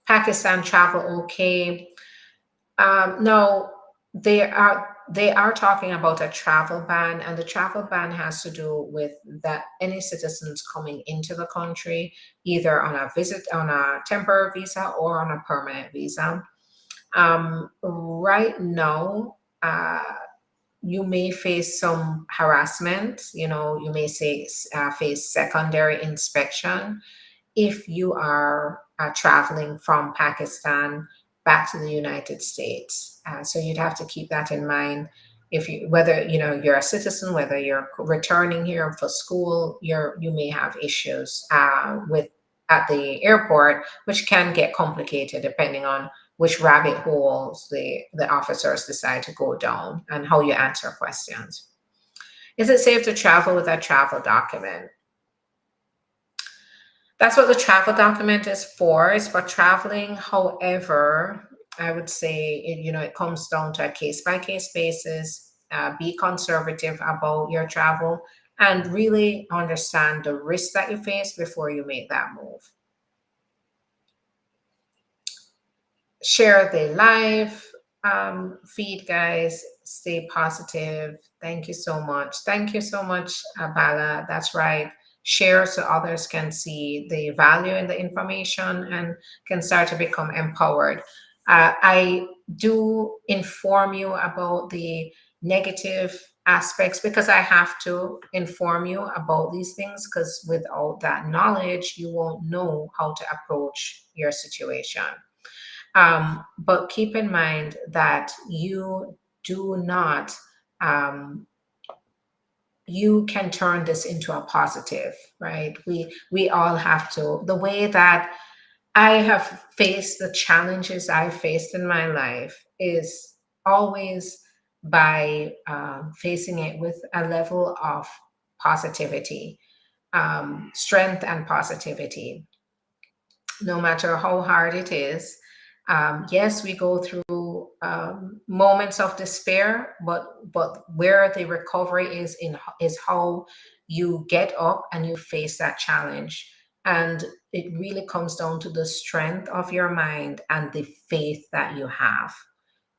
Pakistan travel okay. No, they are talking about a travel ban, and the travel ban has to do with that any citizens coming into the country either on a temporary visa or on a permanent visa. Right now, you may face some harassment. You may face secondary inspection if you are traveling from Pakistan back to the United States. So you'd have to keep that in mind. Whether you're a citizen, whether you're returning here for school, you may have issues with at the airport, which can get complicated depending on which rabbit holes the officers decide to go down and how you answer questions. Is it safe to travel with a travel document? That's what the travel document is for. It's for traveling. However, I would say it comes down to a case by case basis. Be conservative about your travel and really understand the risk that you face before you make that move. Share the live feed, guys. Stay positive. Thank you so much. Thank you so much, Bala. That's right. Share so others can see the value in the information and can start to become empowered. I do inform you about the negative aspects because I have to inform you about these things because without that knowledge, you won't know how to approach your situation. But keep in mind that you do not, you can turn this into a positive, right? We all have to. The way that I have faced the challenges I've faced in my life is always by facing it with a level of positivity, strength, and positivity no matter how hard it is. Yes, we go through moments of despair, but where the recovery is how you get up and you face that challenge. And it really comes down to the strength of your mind and the faith that you have,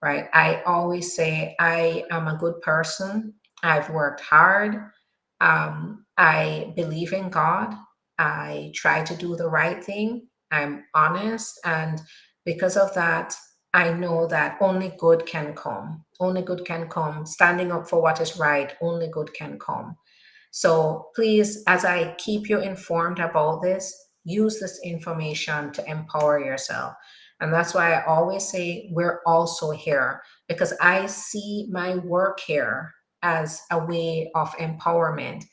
right? I always say I am a good person. I've worked hard. I believe in God. I try to do the right thing. I'm honest. And because of that, I know that only good can come. Only good can come. Standing up for what is right, only good can come. So please, as I keep you informed about this, use this information to empower yourself. And that's why I always say we're also here because I see my work here as a way of empowerment.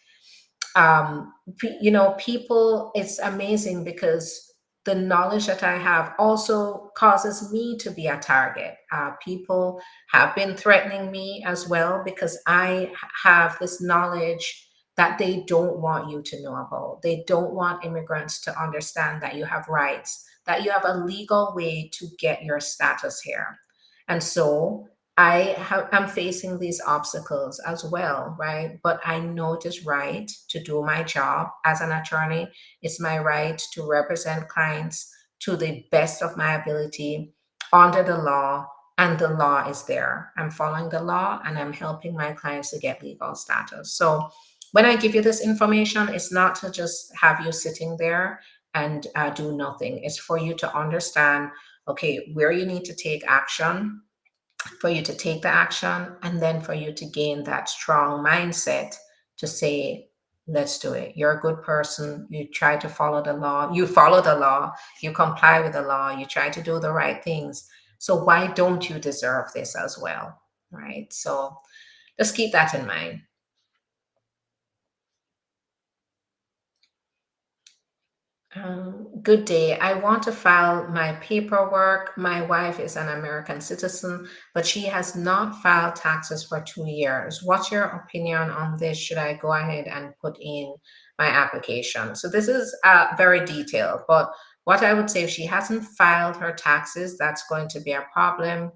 People, it's amazing because the knowledge that I have also causes me to be a target. People have been threatening me as well because I have this knowledge that they don't want you to know about. They don't want immigrants to understand that you have rights, that you have a legal way to get your status here. And so I'm facing these obstacles as well, right? But I know it is right to do my job as an attorney. It's my right to represent clients to the best of my ability under the law, and the law is there. I'm following the law and I'm helping my clients to get legal status. So when I give you this information, it's not to just have you sitting there and do nothing. It's for you to understand, okay, where you need to take action, for you to take the action, and then for you to gain that strong mindset to say, let's do it. You're a good person. You try to follow the law. You follow the law. You comply with the law. You try to do the right things. So why don't you deserve this as well? Right. So just keep that in mind. Good day. I want to file my paperwork. My wife is an American citizen, but she has not filed taxes for 2 years. What's your opinion on this? Should I go ahead and put in my application? So this is very detailed, but what I would say, if she hasn't filed her taxes, that's going to be a problem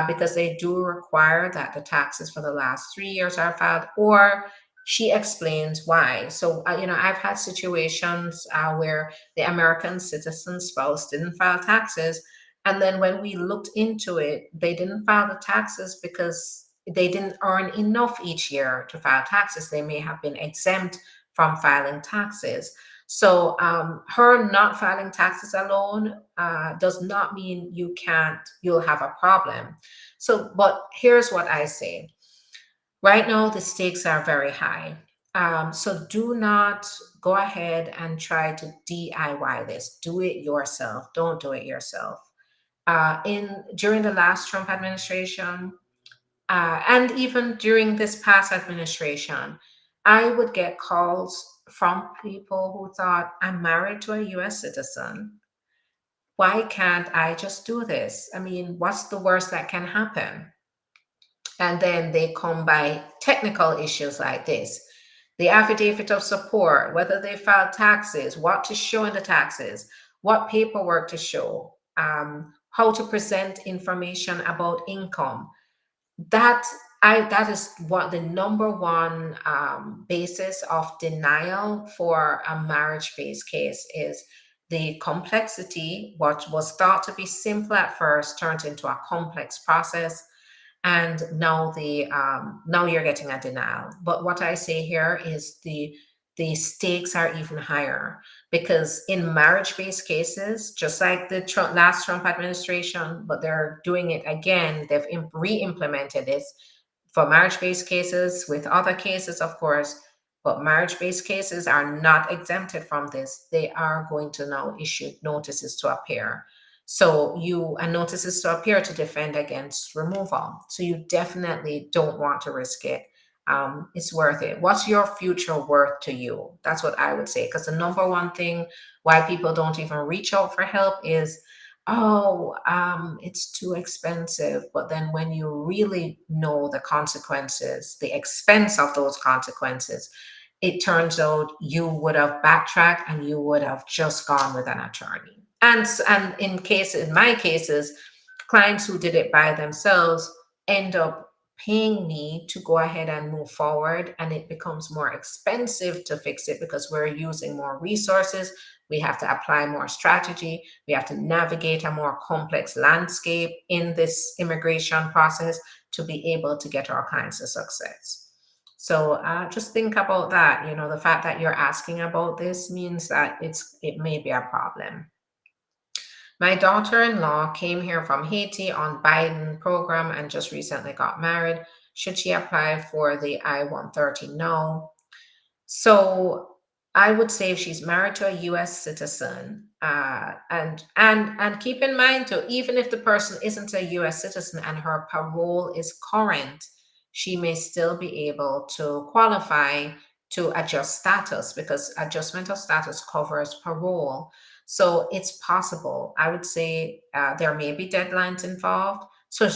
because they do require that the taxes for the last 3 years are filed, or she explains why. So, I've had situations where the American citizen spouse didn't file taxes. And then when we looked into it, they didn't file the taxes because they didn't earn enough each year to file taxes. They may have been exempt from filing taxes. So her not filing taxes alone does not mean you'll have a problem. So, but here's what I say. Right now, the stakes are very high. So do not go ahead and try to DIY this. Do it yourself. Don't do it yourself. In During the last Trump administration, and even during this past administration, I would get calls from people who thought, I'm married to a US citizen. Why can't I just do this? I mean, what's the worst that can happen? And then they come by technical issues like this: the affidavit of support, whether they filed taxes, what to show in the taxes, what paperwork to show, how to present information about income. That that is what the number one basis of denial for a marriage-based case is. The complexity, what was thought to be simple at first, turned into a complex process, and now you're getting a denial. But what I say here is the stakes are even higher, because in marriage-based cases, just like the last Trump administration, but they're doing it again, they've re-implemented this for marriage-based cases, with other cases, of course. But marriage-based cases are not exempted from this. They are going to now issue notices to appear. So you and notices to appear to defend against removal. So you definitely don't want to risk it. It's worth it. What's your future worth to you? That's what I would say. Because the number one thing why people don't even reach out for help is, oh, it's too expensive. But then when you really know the consequences, the expense of those consequences, it turns out you would have backtracked and you would have just gone with an attorney. And in my cases, clients who did it by themselves end up paying me to go ahead and move forward, and it becomes more expensive to fix it because we're using more resources. We have to apply more strategy. We have to navigate a more complex landscape in this immigration process to be able to get our clients to success. So just think about that. The fact that you're asking about this means that it may be a problem. My daughter-in-law came here from Haiti on Biden program and just recently got married. Should she apply for the I-130? No. So I would say, if she's married to a U.S. citizen, and keep in mind too, even if the person isn't a U.S. citizen and her parole is current, she may still be able to qualify to adjust status, because adjustment of status covers parole. So it's possible. I would say there may be deadlines involved. So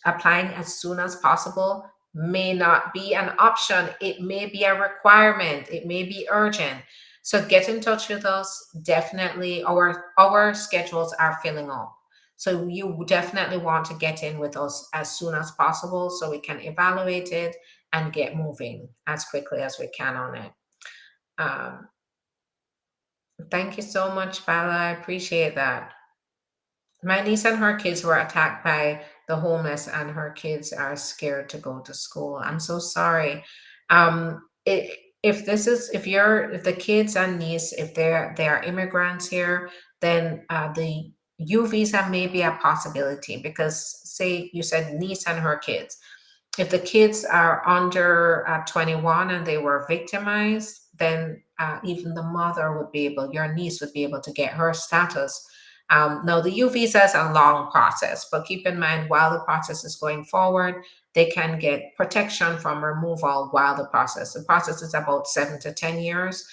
applying as soon as possible may not be an option. It may be a requirement. It may be urgent. So get in touch with us. Definitely, our schedules are filling up. So you definitely want to get in with us as soon as possible so we can evaluate it and get moving as quickly as we can on it. Um, Thank you so much, Bella. I appreciate that. My niece and her kids were attacked by the homeless, and her kids are scared to go to school. I'm so sorry. If this is if the kids and niece, if they are immigrants here, then the U visa may be a possibility because say you said niece and her kids. If the kids are under 21 and they were victimized, then even the mother would be able, your niece would be able to get her status. Now, the U visa is a long process, but keep in mind while the process is going forward, they can get protection from removal while the process is about 7 to 10 years.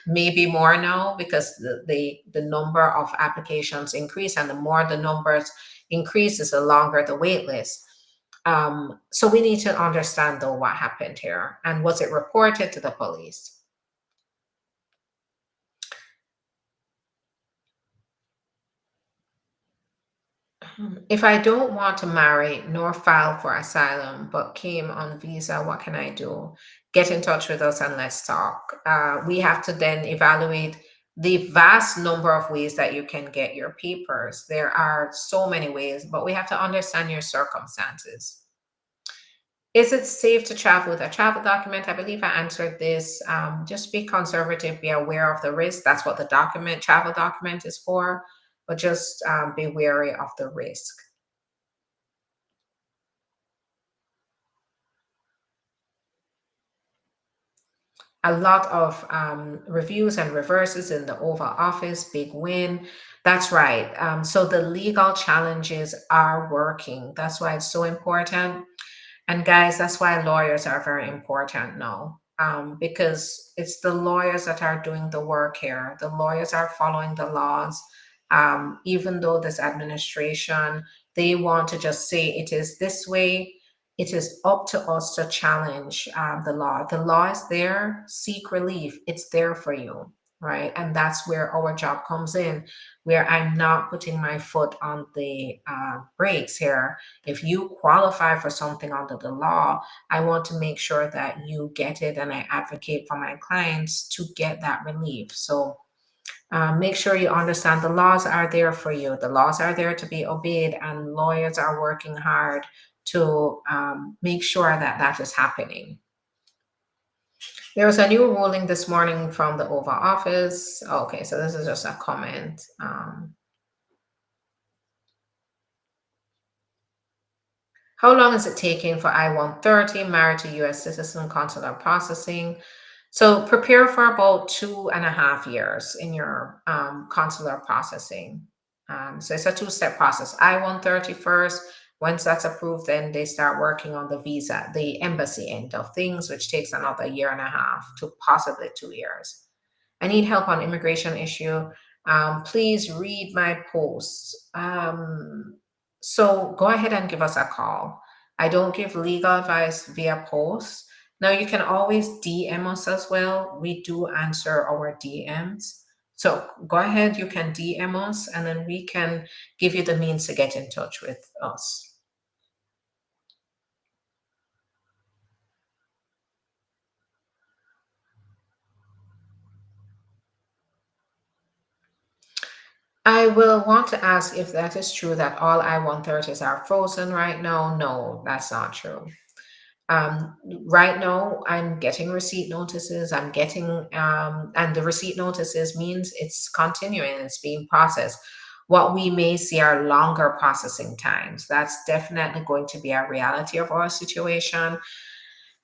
Maybe more now because the number of applications increase, and the more the numbers increases, the longer the wait list. So we need to understand though what happened here and was it reported to the police? If I don't want to marry nor file for asylum but came on visa, what can I do? Get in touch with us and let's talk. We have to then evaluate the vast number of ways that you can get your papers. There are so many ways, but we have to understand your circumstances. Is it safe to travel with a travel document? I believe I answered this. Just be conservative, be aware of the risk. That's what the travel document is for, but just be wary of the risk. A lot of reviews and reverses in the Oval Office, big win. That's right. So the legal challenges are working. That's why it's so important. And guys, that's why lawyers are very important now, because it's the lawyers that are doing the work here. The lawyers are following the laws. Even though this administration, they want to just say it is this way, it is up to us to challenge the law. The law is there, seek relief, it's there for you, right? And that's where our job comes in, where I'm not putting my foot on the brakes here. If you qualify for something under the law, I want to make sure that you get it, and I advocate for my clients to get that relief. So make sure you understand the laws are there for you. The laws are there to be obeyed, and lawyers are working hard to make sure that that is happening. There was a new ruling this morning from the Oval Office. Okay, so this is just a comment. How long is it taking for I-130 married to U.S. citizen consular processing? So prepare for about 2.5 years in your consular processing. So it's a two-step process. I-130 first. Once that's approved, then they start working on the visa, the embassy end of things, which takes another year and a half to possibly 2 years. I need help on immigration issue. Please read my posts. So go ahead and give us a call. I don't give legal advice via post. Now you can always DM us as well. We do answer our DMs. So go ahead, you can DM us, and then we can give you the means to get in touch with us. I will want to ask if that is true that all I-130s are frozen right now. No, that's not true. Um, right now, I'm getting receipt notices. And the receipt notices means it's continuing, it's being processed. What we may see are longer processing times. That's definitely going to be a reality of our situation.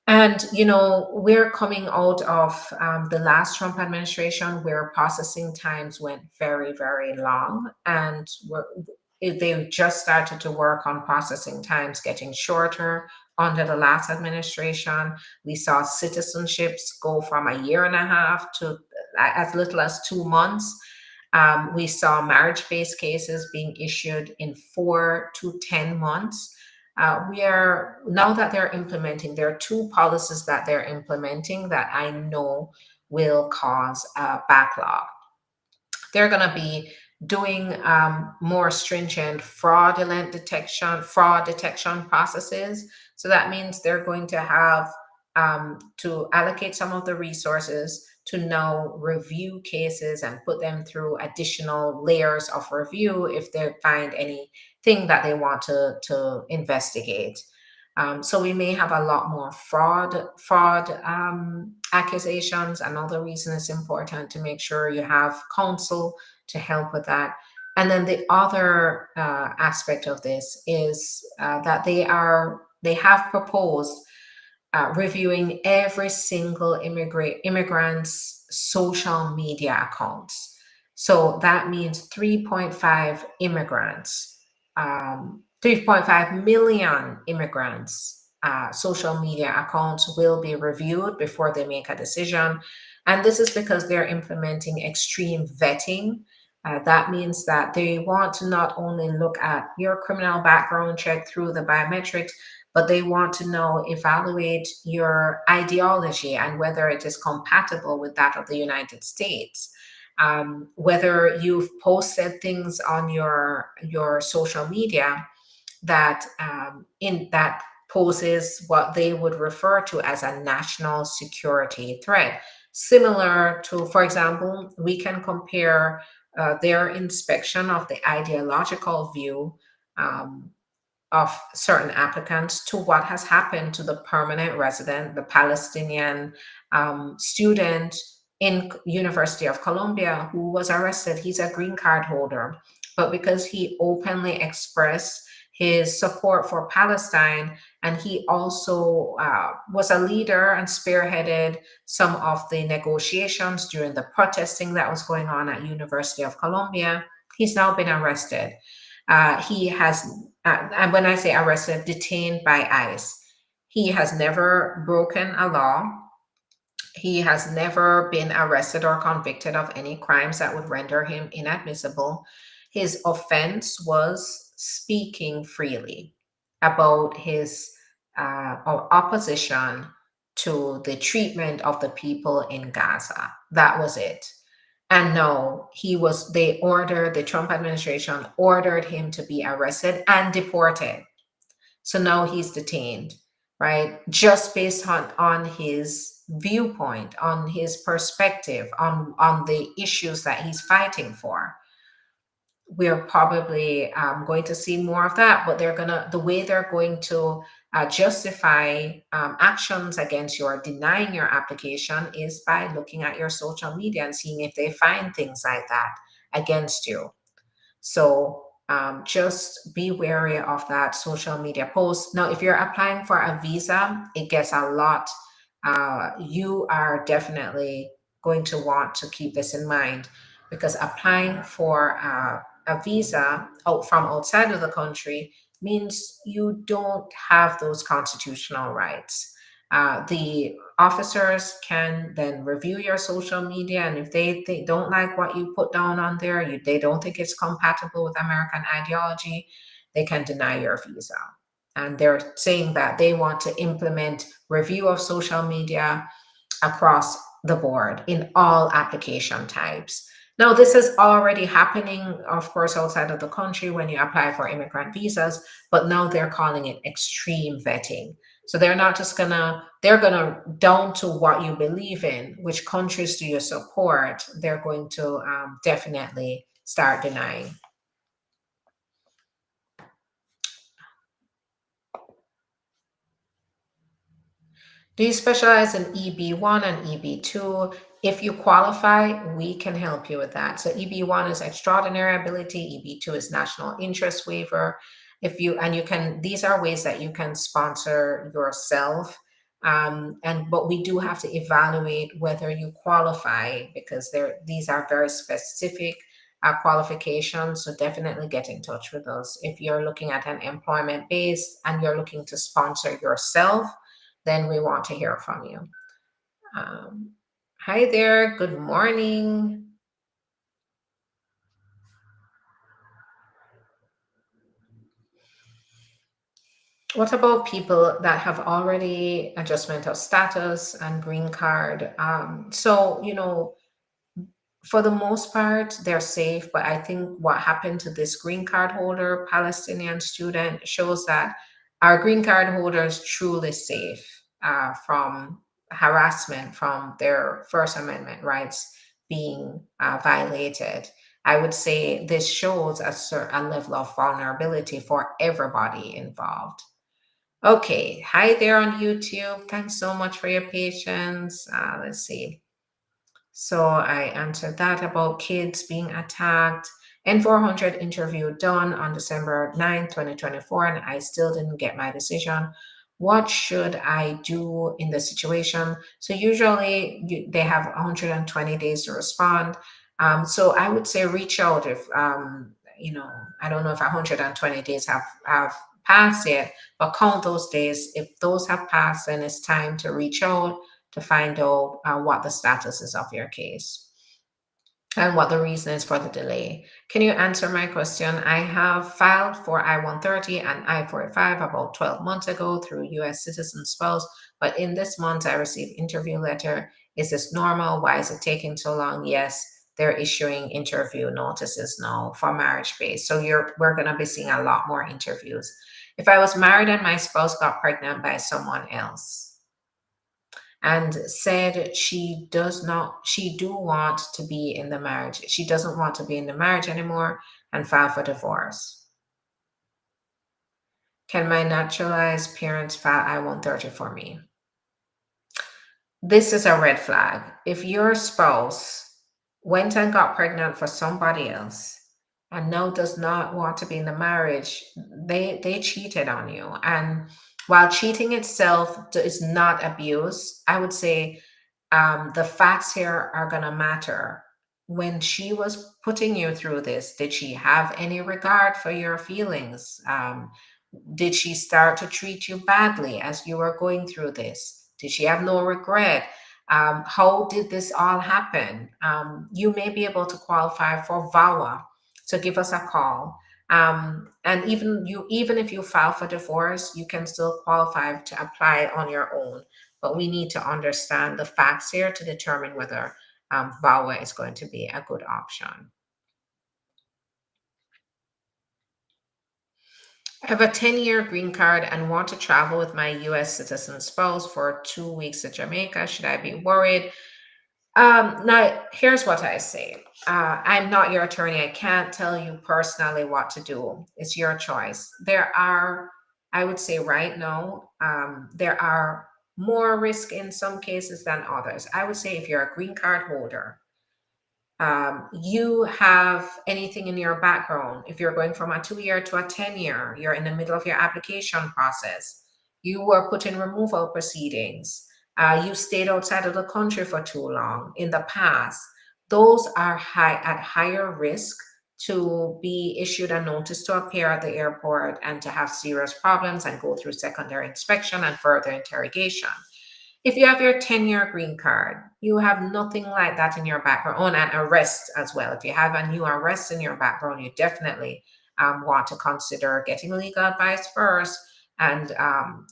And, we're coming out of the last Trump administration where processing times went very, very long. And they just started to work on processing times getting shorter under the last administration. We saw citizenships go from a year and a half to as little as 2 months. We saw marriage based cases being issued in 4 to 10 months. We are now that they're implementing, there are two policies that they're implementing that I know will cause a backlog. They're going to be doing more stringent fraud detection processes. So that means they're going to have to allocate some of the resources to now review cases and put them through additional layers of review if they find anything that they want to investigate. So we may have a lot more fraud accusations. Another reason it's important to make sure you have counsel to help with that. And then the other aspect of this is that they have proposed reviewing every single immigrant's social media accounts. So that means 3.5 million immigrants' social media accounts will be reviewed before they make a decision. And this is because they're implementing extreme vetting. That means that they want to not only look at your criminal background check through the biometrics, but they want to know, evaluate your ideology and whether it is compatible with that of the United States. Whether you've posted things on your social media that in that poses what they would refer to as a national security threat. Similar to, for example, we can compare their inspection of the ideological view um, of certain applicants to what has happened to the permanent resident, the Palestinian student in University of Columbia who was arrested. He's a green card holder, but because he openly expressed his support for Palestine, and he also was a leader and spearheaded some of the negotiations during the protesting that was going on at University of Columbia. He's now been arrested. He has, and when I say arrested, detained by ICE. He has never broken a law. He has never been arrested or convicted of any crimes that would render him inadmissible. His offense was speaking freely about his opposition to the treatment of the people in Gaza. That was it. And no, the Trump administration ordered him to be arrested and deported. So now he's detained, right? Just based on his viewpoint, on his perspective, on the issues that he's fighting for. We're probably going to see more of that, but the way they're going to justify actions against you or denying your application is by looking at your social media and seeing if they find things like that against you. So just be wary of that social media post. Now, if you're applying for a visa, it gets a lot. You are definitely going to want to keep this in mind, because applying for a visa out from outside of the country means you don't have those constitutional rights. The officers can then review your social media, and if they don't like what you put down on there, they don't think it's compatible with American ideology, they can deny your visa. And they're saying that they want to implement review of social media across the board in all application types. Now, this is already happening, of course, outside of the country when you apply for immigrant visas, but now they're calling it extreme vetting. So they're not just they're gonna, down to what you believe in, which countries do you support, they're going to definitely start denying. Do you specialize in EB1 and EB2? If you qualify, we can help you with that. So EB1 is extraordinary ability, EB2 is national interest waiver. These are ways that you can sponsor yourself. But we do have to evaluate whether you qualify, because these are very specific qualifications. So definitely get in touch with us. If you're looking at an employment base and you're looking to sponsor yourself, then we want to hear from you. Um, Hi there, good morning. What about people that have already adjustment of status and green card? So, For the most part, they're safe, but I think what happened to this green card holder, Palestinian student, shows that our green card holders truly safe from harassment, from their First Amendment rights being violated. I would say this shows a certain level of vulnerability for everybody involved. Okay, hi there on YouTube. Thanks so much for your patience. Let's see. So I answered that about kids being attacked. N400 interview done on December 9th, 2024, and I still didn't get my decision. What should I do in the situation? So usually they have 120 days to respond. So I would say reach out if, I don't know if 120 days have passed yet, but count those days. If those have passed, then it's time to reach out to find out what the status is of your case and what the reason is for the delay. Can you answer my question? I have filed for I-130 and I-45 about 12 months ago through U.S. citizen spouse, but in this month I received interview letter. Is this normal? Why is it taking so long? Yes, they're issuing interview notices now for marriage base. So we're going to be seeing a lot more interviews. If I was married and my spouse got pregnant by someone else, and said she do want to be in the marriage, she doesn't want to be in the marriage anymore, and file for divorce, can my naturalized parents file I-130 for me? This is a red flag. If your spouse went and got pregnant for somebody else and now does not want to be in the marriage, they cheated on you. And while cheating itself is not abuse, I would say the facts here are going to matter. When she was putting you through this, did she have any regard for your feelings? Did she start to treat you badly as you were going through this? Did she have no regret? How did this all happen? You may be able to qualify for VAWA, so give us a call. And even if you file for divorce, you can still qualify to apply on your own. But we need to understand the facts here to determine whether VAWA is going to be a good option. I have a 10-year green card and want to travel with my US citizen spouse for 2 weeks to Jamaica. Should I be worried? Now, here's what I say. I'm not your attorney. I can't tell you personally what to do. It's your choice. I would say right now, there are more risk in some cases than others. I would say if you're a green card holder, you have anything in your background, if you're going from a 2-year to a 10-year, you're in the middle of your application process, you were put in removal proceedings, you stayed outside of the country for too long in the past, those are at higher risk to be issued a notice to appear at the airport and to have serious problems and go through secondary inspection and further interrogation. If you have your 10-year green card, you have nothing like that in your background. Oh, and arrest as well. If you have a new arrest in your background, you definitely want to consider getting legal advice first and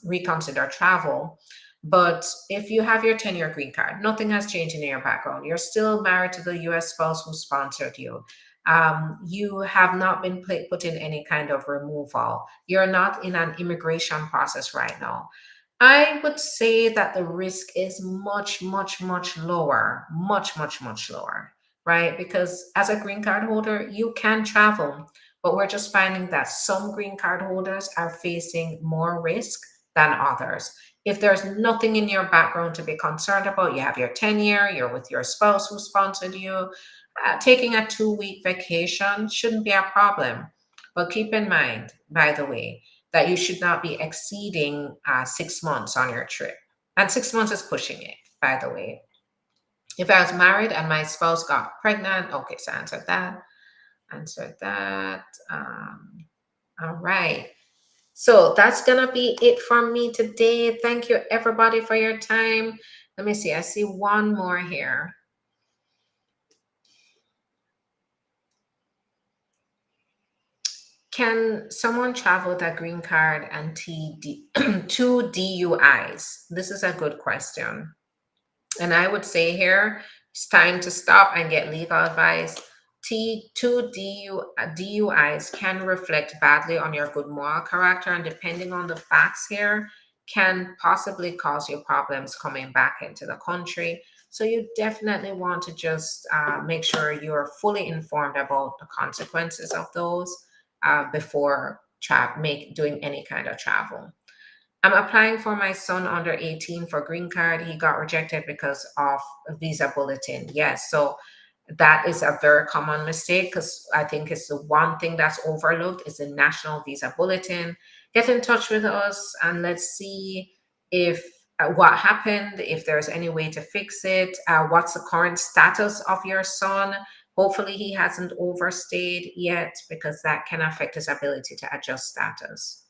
reconsider travel. But if you have your 10-year green card, nothing has changed in your background. You're still married to the US spouse who sponsored you. You have not been put in any kind of removal. You're not in an immigration process right now. I would say that the risk is much, much, much lower, much, much, much lower, right? Because as a green card holder, you can travel, but we're just finding that some green card holders are facing more risk than others. If there's nothing in your background to be concerned about, you have your 10-year, you're with your spouse who sponsored you, taking a 2-week vacation shouldn't be a problem. But keep in mind, by the way, that you should not be exceeding 6 months on your trip. And 6 months is pushing it, by the way. If I was married and my spouse got pregnant, okay, so answered that. Answered that. All right. So that's going to be it from me today. Thank you, everybody, for your time. Let me see. I see one more here. Can someone travel with a green card and two DUIs? This is a good question. And I would say here, It's time to stop and get legal advice. Two DUIs can reflect badly on your good moral character, and depending on the facts here, can possibly cause you problems coming back into the country. So you definitely want to just make sure you're fully informed about the consequences of those before doing any kind of travel. I'm applying for my son under 18 for green card. He got rejected because of a visa bulletin. Yes, so that is a very common mistake because I think it's the one thing that's overlooked is the national visa bulletin. Get in touch with us and let's see if what happened, if there's any way to fix it, what's the current status of your son. Hopefully he hasn't overstayed yet because that can affect his ability to adjust status.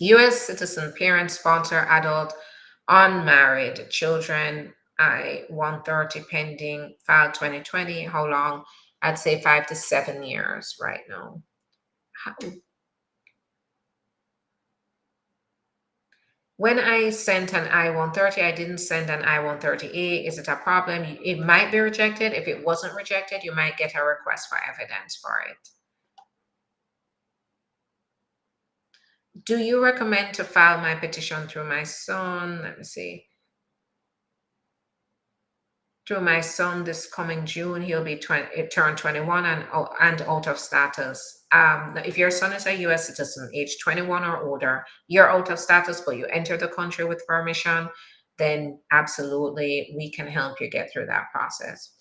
U.S. citizen, parent, sponsor, adult, unmarried, children, I-130 pending, filed 2020. How long? I'd say 5 to 7 years right now. When I sent an I-130, I didn't send an I-130A. Is it a problem? It might be rejected. If it wasn't rejected, you might get a request for evidence for it. Do you recommend to file my petition through my son? Let me see. Through my son this coming June, he'll be turned 21 and out of status. If your son is a U.S. citizen, age 21 or older, you're out of status, but you enter the country with permission, then absolutely we can help you get through that process.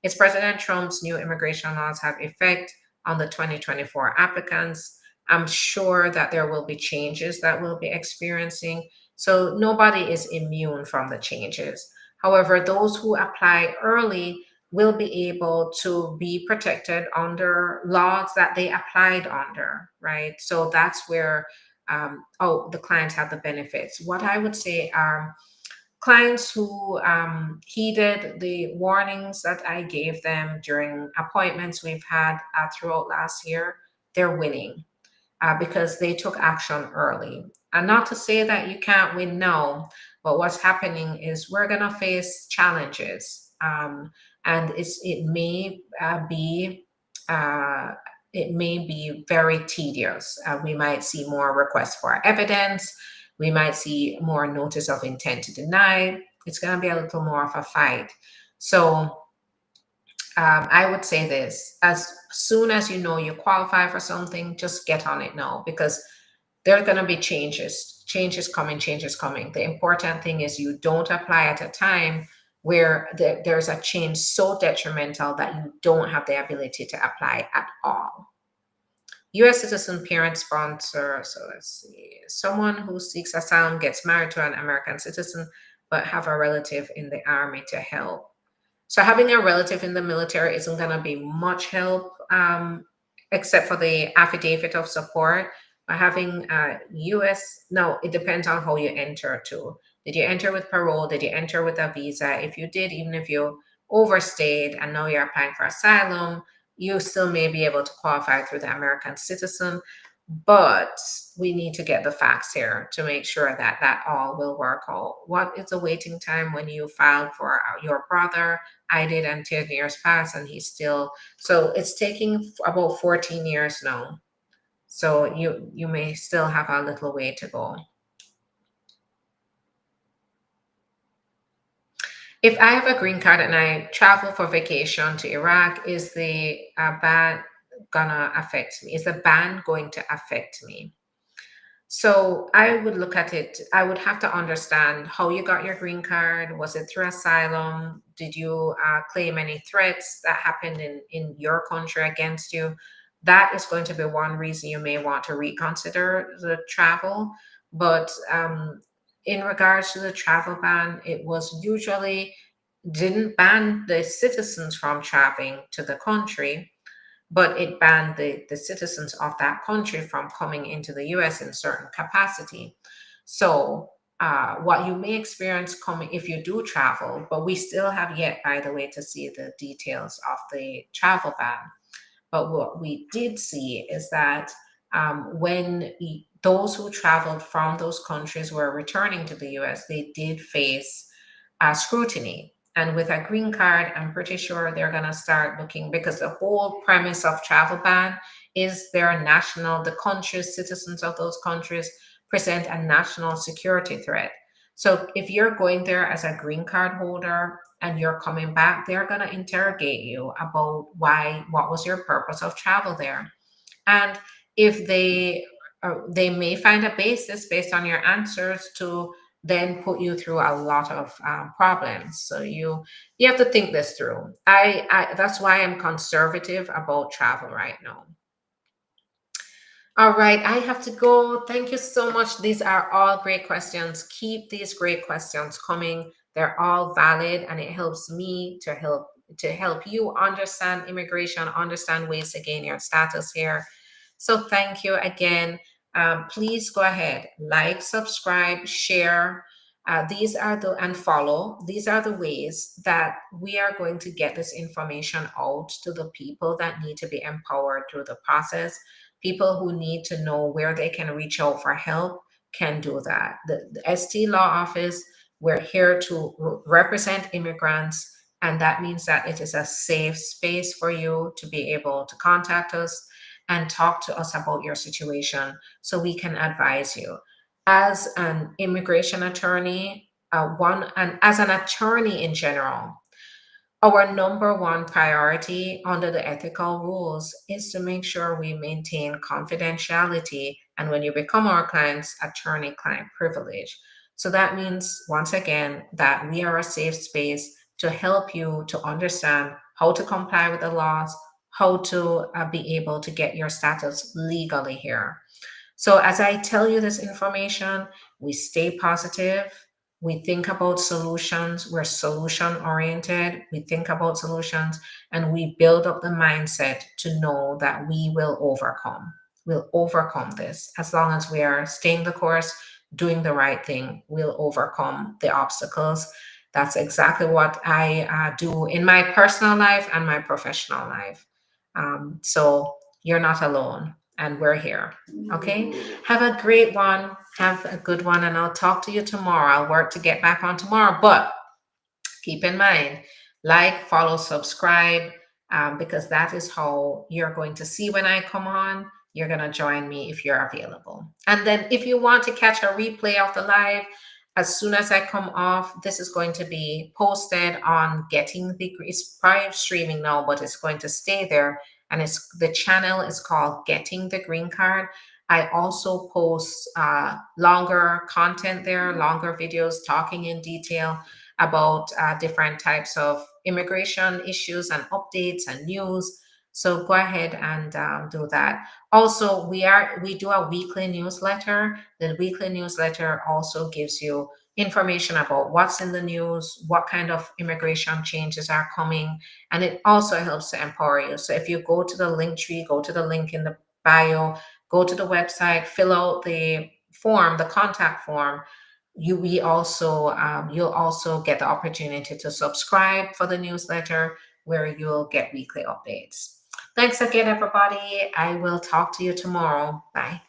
Is President Trump's new immigration laws have effect on the 2024 applicants? I'm sure that there will be changes that we'll be experiencing. So nobody is immune from the changes. However, those who apply early will be able to be protected under laws that they applied under, right? So that's where, the clients have the benefits. What I would say are clients who heeded the warnings that I gave them during appointments we've had throughout last year, they're winning because they took action early. And not to say that you can't win now, but what's happening is we're going to face challenges, and uh, it may be very tedious. We might see more requests for evidence. We might see more notice of intent to deny. It's going to be a little more of a fight. So I would say this: as soon as you know you qualify for something, just get on it now because there are going to be changes coming, changes coming. The important thing is you don't apply at a time where there's a change so detrimental that you don't have the ability to apply at all. U.S. citizen, parent, sponsor. So let's see. Someone who seeks asylum gets married to an American citizen, but have a relative in the army to help. So having a relative in the military isn't going to be much help, except for the affidavit of support. But having U.S. No, it depends on how you enter too. Did you enter with parole? Did you enter with a visa? If you did, even if you overstayed and now you're applying for asylum, you still may be able to qualify through the American citizen. But we need to get the facts here to make sure that that all will work out. What is the waiting time when you filed for your brother? I did, and 10 years passed, and he's still. So it's taking about 14 years now. So you may still have a little way to go. If I have a green card and I travel for vacation to Iraq, is the ban gonna affect me? Is the ban going to affect me? So I would look at it, I would have to understand how you got your green card. Was it through asylum? Did you claim any threats that happened in your country against you? That is going to be one reason you may want to reconsider the travel. But in regards to the travel ban, it was usually didn't ban the citizens from traveling to the country, but it banned the citizens of that country from coming into the US in certain capacity. So, what you may experience coming if you do travel, but we still have yet, by the way, to see the details of the travel ban. But what we did see is that when those who traveled from those countries were returning to the US, they did face scrutiny. And with a green card, I'm pretty sure they're going to start looking, because the whole premise of travel ban is their national, the countries, citizens of those countries present a national security threat. So if you're going there as a green card holder and you're coming back, they're going to interrogate you about what was your purpose of travel there. And if they may find a basis based on your answers to then put you through a lot of problems. So you have to think this through. I That's why I'm conservative about travel right now. All right, I have to go. Thank you so much. These are all great questions. Keep these great questions coming. They're all valid, and it helps me to help you understand immigration, understand ways to gain your status here. So thank you again. Please go ahead, like, subscribe, share. These are the and follow. These are the ways that we are going to get this information out to the people that need to be empowered through the process. People who need to know where they can reach out for help can do that. The ST Law Office, we're here to represent immigrants, and that means that it is a safe space for you to be able to contact us and talk to us about your situation so we can advise you. As an immigration attorney, and as an attorney in general, our number one priority under the ethical rules is to make sure we maintain confidentiality, and when you become our client's attorney client privilege. So that means, once again, that we are a safe space to help you to understand how to comply with the laws, how to be able to get your status legally here. So, as I tell you this information, we stay positive. We think about solutions. We're solution oriented. We think about solutions, and we build up the mindset to know that we will overcome. We'll overcome this as long as we are staying the course, doing the right thing. We'll overcome the obstacles. That's exactly what I do in my personal life and my professional life. So, you're not alone, and we're here. Okay. Have a great one. Have a good one. And I'll talk to you tomorrow. I'll work to get back on tomorrow. But keep in mind, like, follow, subscribe, because that is how you're going to see when I come on. You're going to join me if you're available. And then if you want to catch a replay of the live, as soon as I come off, this is going to be posted on Getting the It's probably streaming now, but it's going to stay there. And the channel is called Getting the Green Card. I also post longer content there, longer videos talking in detail about different types of immigration issues and updates and news. So go ahead and do that. Also, we do a weekly newsletter. The weekly newsletter also gives you information about what's in the news, what kind of immigration changes are coming, and it also helps to empower you. So if you go to the link tree, go to the link in the bio, go to the website, fill out the form, the contact form. You'll also get the opportunity to subscribe for the newsletter, where you'll get weekly updates. Thanks again, everybody. I will talk to you tomorrow. Bye.